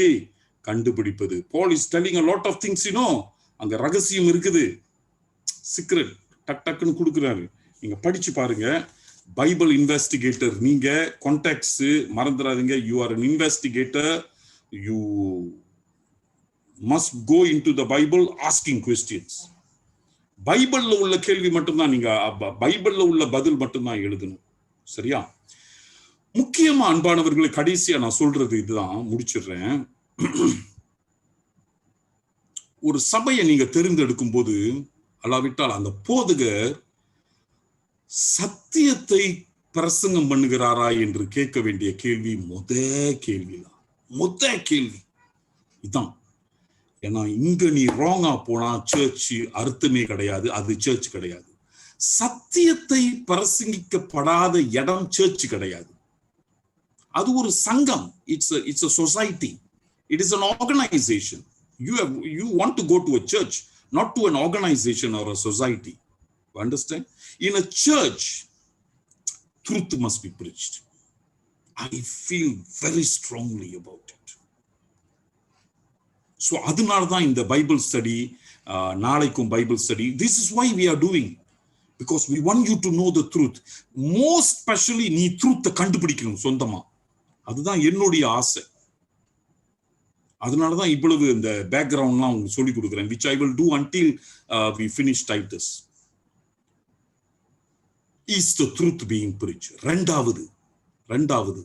கண்டுபிடிப்பது? Paul is telling a lot of things, அங்க ரகசியம் இருக்குது, சீக்ரெட் டக்குன்னு கொடுக்குறாரு. நீங்க படிச்சு பாருங்க. பைபிள் இன்வெஸ்டிகேட்டர் நீங்க, கான்டெக்ட்ஸ் மறந்துடாதீங்க. You are an investigator. You must go into the Bible asking questions. பைபிள்ல உள்ள கேள்வி மட்டும்தான் நீங்க, பைபிள்ல உள்ள பதில் மட்டும்தான் எழுதணும். சரியா? முக்கியமா அன்பானவர்களை, கடைசியா நான் சொல்றது இதுதான், முடிச்சிடுறேன். ஒரு சபையை நீங்க தெரிந்தெடுக்கும் போது, அல்லாவிட்டால் அந்த போதகர் சத்தியத்தை பிரசங்கம் பண்ணுகிறாரா என்று கேட்க வேண்டிய கேள்வி முத கேள்வி இதான். ஏன்னா இங்க நீ ராங்கா போனா சர்ச் அர்த்தமே கிடையாது, அது சர்ச் கிடையாது. சத்தியத்தை பிரசங்கிக்கப்படாத இடம் சர்ச் கிடையாது, அது ஒரு சங்கம். It's a society. It is an organization. You want to go to a church, not to an organization or a society. You understand? In a church, truth must be preached. I feel very strongly about it. So அதனால தான் இந்த Bible study, நாளைக்கும் Bible study. This is why we are doing, because we want you to know the truth. Most especially நீ ட்ரூத்தை கண்டுபிடிக்கணும் சொந்தமா. அதுதான் என்னுடைய ஆசை. அதனாலதான் இவ்வளவு இந்த பேக்ரவுண்ட்லாம் உங்களுக்கு சொல்லி கொடுக்குறேன், which I will do until we finish Titus. Is the truth being preached? ரெண்டாவது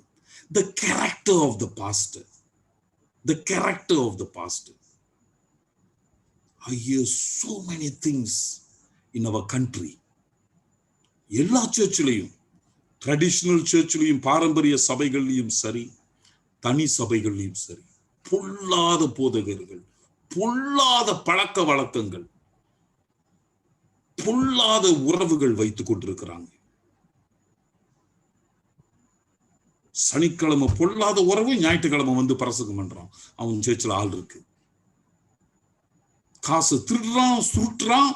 the character of the pastor. The character of the pastor. I hear so many things in our country. எல்லா சர்ச்சிலையும், traditional சர்ச்சிலையும், பாரம்பரிய சபைகள்லையும் சரி, தனி சபைகள்லையும் சரி, பொல்லாத போதகர்கள், பொல்லாத பழக்க வழக்கங்கள், பொல்லாத உறவுகள் வைத்துக் கொண்டிருக்கிறாங்க. சனிக்கிழமை பொல்லாத உறவு, ஞாயிற்றுக்கிழமை வந்து பிரசங்கம் பண்றான். அவன் சேர்ச்சில் ஆள் இருக்கு. காசு திருடுறான், சுருட்டுறான்,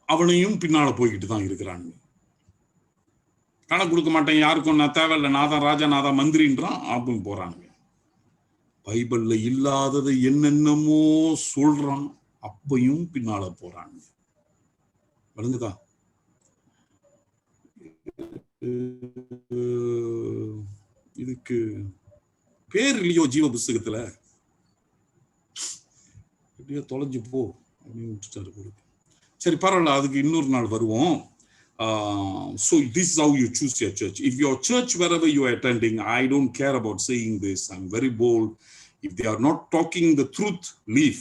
அவனையும் பின்னால போய்கிட்டு தான் இருக்கிறான். கணக்கு கொடுக்க மாட்டேன் யாருக்கும், நான் தேவையில்லை, நான் தான் ராஜா, நான் தான் மந்திரின்றான், அப்படின்னு போறாங்க. பைபிள்ல இல்லாததை என்னென்னமோ சொல்றான், அப்பையும் பின்னால போறாங்க. விளங்குதா? இதுக்கு பேர் இல்லையோ ஜீவ புஸ்தகத்துல, எப்படியோ தொலைஞ்சு போ அப்படின்னு விட்டுட்டாரு. சரி பரவாயில்ல, அதுக்கு இன்னொரு நாள் வருவோம். So this is how you choose your church. If your church, wherever you are attending, I don't care about saying this, I'm very bold. If they are not talking the truth, leave.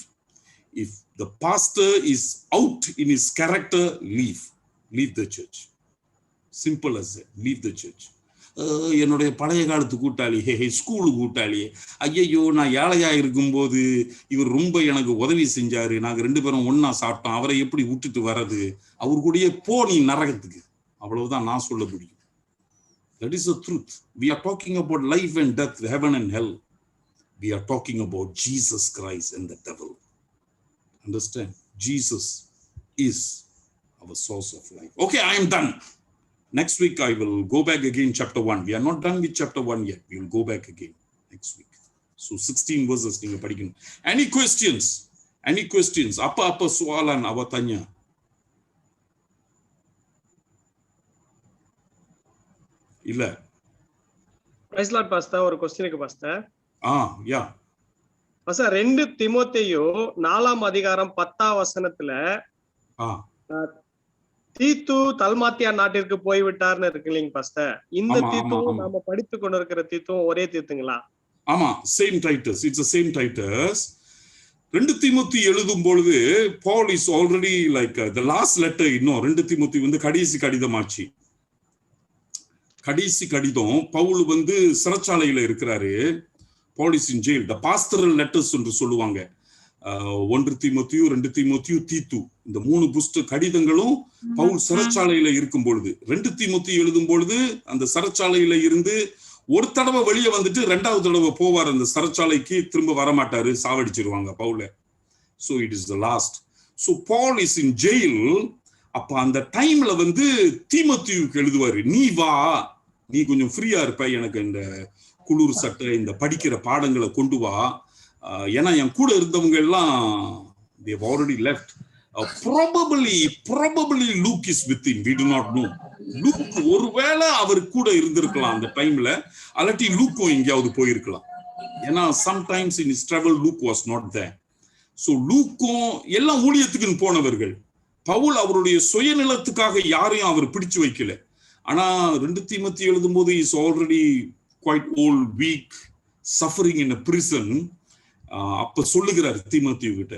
If the pastor is out in his character, leave the church. Simple as that. Leave the church. என்னுடைய பழைய காலத்து கூட்டாளி, school கூட்டாளி, ஐயையோ நான் ஏழையா இருக்கும்போது இவர் ரொம்ப எனக்கு உதவி செஞ்சாரு, நாங்க 2 பேரும் ஒன்னா சாப்பிட்டோம், அவரை எப்படி விட்டுட்டு வர்றது, அவர் கூடயே போ நீ நரகத்துக்கு, அவ்வளவுதான் நான் சொல்ல முடியும். That is the truth. We are talking about life and death, heaven and hell. We are talking about Jesus Christ and the devil. Understand? Jesus is our source of life. Okay, I am done. Next week I will go back again chapter 1. We are not done with chapter 1 yet. We will go back again next week. So 16 verses நீங்க படிக்கணும். Any questions? Any questions? Apa soalan awak tanya? இல்ல. Praise Lord pastor, ஒரு question இருக்கு pastor. Yeah. Pastor 2 தீமோத்தேயு 4ஆம் அதிகாரம் 10ஆம் வசனத்துல தீத்து தல்மாத்தியா நாட்டிற்கு போய்விட்டார்னு இருக்கு இல்லைங்க பாஸ்டர். இந்த தீத்துவும் நாம படித்து கொண்டிருக்கிற தீத்துவும் ஒரே தீத்துங்களா? ஆமா, same Titus. It's same Titus. 2 Timothy எழுதும் பொழுது Paul is already like the last letter. இன்னும் 2 தீமோத்தி வந்து கடைசி கடிதமாச்சு. கடைசி கடிதம். பவுல் வந்து சிறைச்சாலையில இருக்கிறாரு. Paul is in jail. The pastoral letters என்று சொல்லுவாங்க. 1 தீமோத்தியு, 2 தீமோத்தியு, தீத்து, இந்த 3 புஸ்தக கடிதங்களும் பவுல் சிறைச்சாலையில இருக்கும் பொழுது, 2 தீமோத்தி எழுதும் பொழுது அந்த சிறைச்சாலையில இருந்து ஒரு தடவை வெளியே வந்துட்டு 2வது தடவை போவார் அந்த சிறைச்சாலைக்கு, திரும்ப வரமாட்டாரு, சாவடிச்சிருவாங்க பவுல. So it is the last. So Paul is in jail. அப்ப அந்த டைம்ல வந்து தீமோத்தியுக்கு எழுதுவாரு, நீ வா, நீ கொஞ்சம் ஃப்ரீயா இருப்ப, எனக்கு இந்த குளிர் சட்டை, இந்த படிக்கிற பாடங்களை கொண்டு வா. ஏன்னா என் கூட இருந்தவங்க எல்லாம் they have already left. Probably Luke is with him. We do not know. Luke ஒருவேளை அவர் கூட இருந்திருக்கலாம் அந்த டைம்ல, அல்லாட்டி லூக்கும் எங்கேயாவது போயிருக்கலாம். ஏன்னா sometimes in his travel Luke was not there. So லூக்கும் எல்லாம் ஊழியத்துக்குன்னு போனவர்கள். பவுல் அவருடைய சுயநலத்துக்காக யாரையும் அவர் பிடிச்சு வைக்கல. ஆனா 2 தீமோத்தி எழுதும் போது is already quite old, weak, suffering in a prison. அப்ப சொல்லுகிறார் தீமோத்தியு கிட்ட,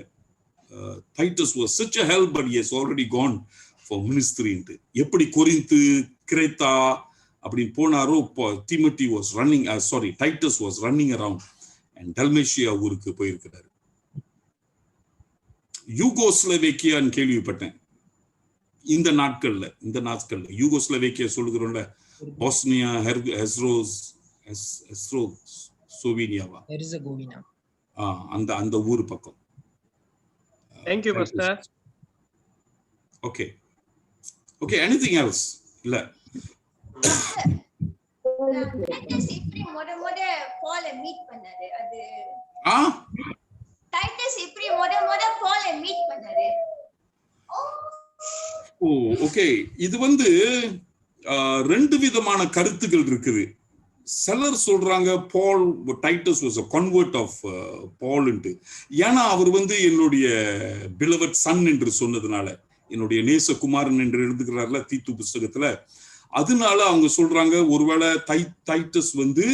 Titus was such a help, but he has already gone for ministry. எப்படி கொரிந்து, கிரேத்தா அப்படி போனாரோ, Timothy was running, Titus was running around and டல்மேஷியா ஊருக்கு போயிருக்கிறார். யூகோஸ்லோவேக்கியான்னு கேள்விப்பட்டேன் இந்த நாட்கள்ல. யூகோஸ்லோவேக்கியா சொல்லுகிறோம்ல, பாஸ்னியா, ஹெர்சோவினியாவா, அந்த ஊர் பக்கம். Thank you pastor. Okay, anything else? இல்ல, டைட்டஸ் எப்படி முத பால் மீட் பண்ணாரு? அது டைட்டஸ் எப்படி முத பால் மீட் பண்ணாரு? ஓகே, இது வந்து 2 விதமான கருத்துக்கள் இருக்குது. சிலர் சொல்றாங்க Titus was a convert of Paul. ஏன்னா அவர் வந்து என்னுடைய beloved son என்று சொன்னதுனால, என்னுடைய நேசகுமாரன் என்று எழுதுகிறார்ல தீத்து புஸ்தகத்துல, அதனால அவங்க சொல்றாங்க ஒருவேளை டைட்டஸ் வந்து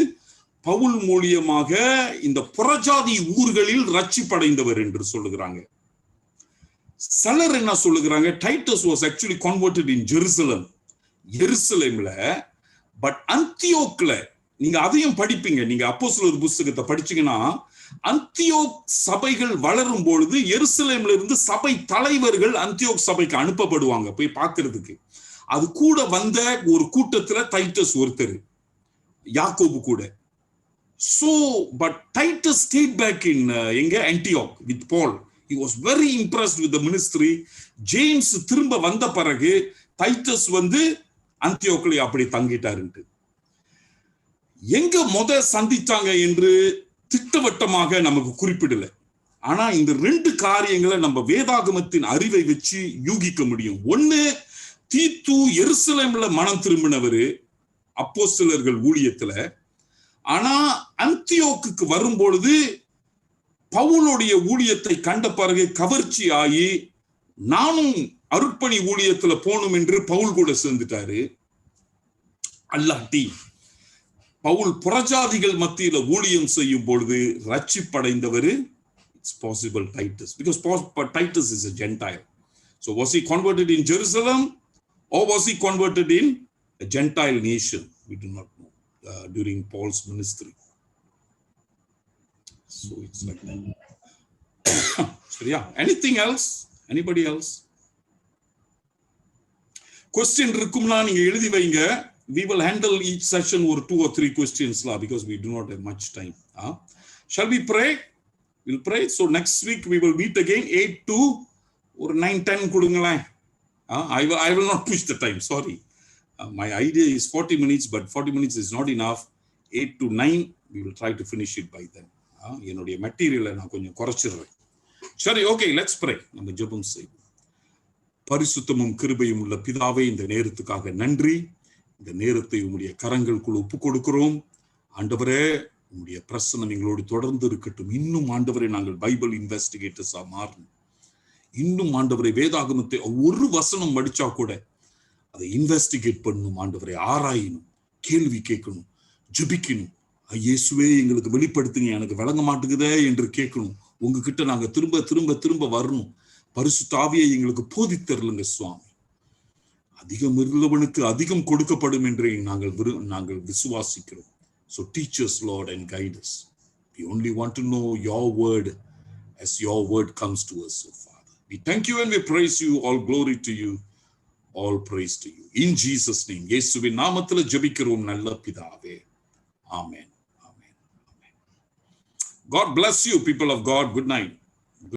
பவுல் மூலியமாக இந்த புறஜாதி ஊர்களில் ரட்சிப்படைந்தவர் என்று சொல்லுகிறாங்க. சிலர் என்ன சொல்லுகிறாங்க, Titus was actually converted in Jerusalem, எருசலேம்ல. பட் அந்தியோக்ல, நீங்க அதையும் படிப்பீங்க, நீங்க அப்போஸ்தலர் புஸ்தகத்தை படிச்சீங்கன்னா, அந்தியோக் சபைகள் வளரும் பொழுது எருசலேம்ல இருந்து சபை தலைவர்கள் அந்தியோக் சபைக்கு அனுப்பப்படுவாங்க போய் பார்க்கிறதுக்கு. அது கூட வந்த ஒரு கூட்டத்துல டைட்டஸ் ஒருத்தர், யாக்கோபு கூட. So but Titus stayed back in Antioch with Paul. He was very impressed with the ministry. James திரும்ப வந்த பிறகு டைட்டஸ் வந்து அந்தியோக்ல அப்படி தங்கிட்டாருன்ட்டு. எங்க சந்திச்சாங்க என்று திட்டவட்டமாக நமக்கு குறிப்பிடல. ஆனா இந்த 2 காரியங்களை நம்ம வேதாகமத்தின் அறிவை வச்சு யூகிக்க முடியும். ஒண்ணு, தீத்து எருசலேம்ல மனம் திரும்பினவரு அப்போஸ்தலர்கள் ஊழியத்துல. ஆனா அந்தியோக்குக்கு வரும்பொழுது பவுலுடைய ஊழியத்தை கண்ட பிறகு கவர்ச்சி ஆகி, நானும் அருட்பணி ஊழியத்துல போகணும் என்று பவுல் கூட சேர்ந்துட்டாரு. அல்லாட்டி பவுல் புறஜாதிகள் மத்தியில ஊழியம் செய்யும் பொழுது ரட்சிப்படைந்தவர் it's possible Titus, because Titus is a Gentile. So was he converted in Jerusalem or was he converted in a Gentile nation? We do not know during Paul's ministry. So it's like that. So yeah, anything else? Anybody else? Question இருக்கும்னா நீங்க எழுதி வைங்க. We will handle each session or 2 or 3 questions because we do not have much time. Shall we pray? We'll pray. So next week we will meet again 8 to or 9:10 கொடுங்களே. I will not push the time, sorry. My idea is 40 minutes, but 40 minutes is not enough. 8 to 9 we will try to finish it by then. என்னுடைய மெட்டீரியலை நான் கொஞ்சம் குறைச்சிடுறேன். சரி, okay, let's pray. நம்ம ஜெபம் செய்வோம். பரிசுத்தமும் கிருபையும் உள்ள பிதாவே, இந்த நேரத்துக்காக நன்றி. இந்த நேரத்தை உம்முடைய கரங்களுக்குள் ஒப்பு கொடுக்கிறோம். ஆண்டவரே, உங்களுடைய பிரசனம் எங்களோடு தொடர்ந்து இருக்கட்டும். இன்னும் ஆண்டவரை நாங்கள் பைபிள் இன்வெஸ்டிகேட்டர்ஸா மாறணும். இன்னும் ஆண்டவரை வேதாகமத்தை ஒரு வசனம் படிச்சா கூட அதை இன்வெஸ்டிகேட் பண்ணணும். ஆண்டவரை ஆராயணும், கேள்வி கேட்கணும், ஜெபிக்கணும். இயேசுவே எங்களுக்கு வெளிப்படுத்துங்க, எனக்கு விளங்க மாட்டேங்குதே என்று கேட்கணும். உங்ககிட்ட நாங்க திரும்ப திரும்ப திரும்ப வரணும். பரிசுத்த ஆவியை எங்களுக்கு போதித்தரலுங்க சுவாமி. அதிகம் இருந்தவனுக்கு அதிகம் கொடுக்கப்படும் என்று நாங்கள் விசுவாசிக்கிறோம். So teach us, Lord, and guide us. We only want to know your word as your word comes to us, oh Father. We thank you and we praise you. All glory to you. All praise to you. In Jesus' name. இயேசுவின் நாமத்தில் ஜெபிக்கிறோம் நல்ல பிதாவே. Amen. Amen. Amen. God bless you, people of God. Good night.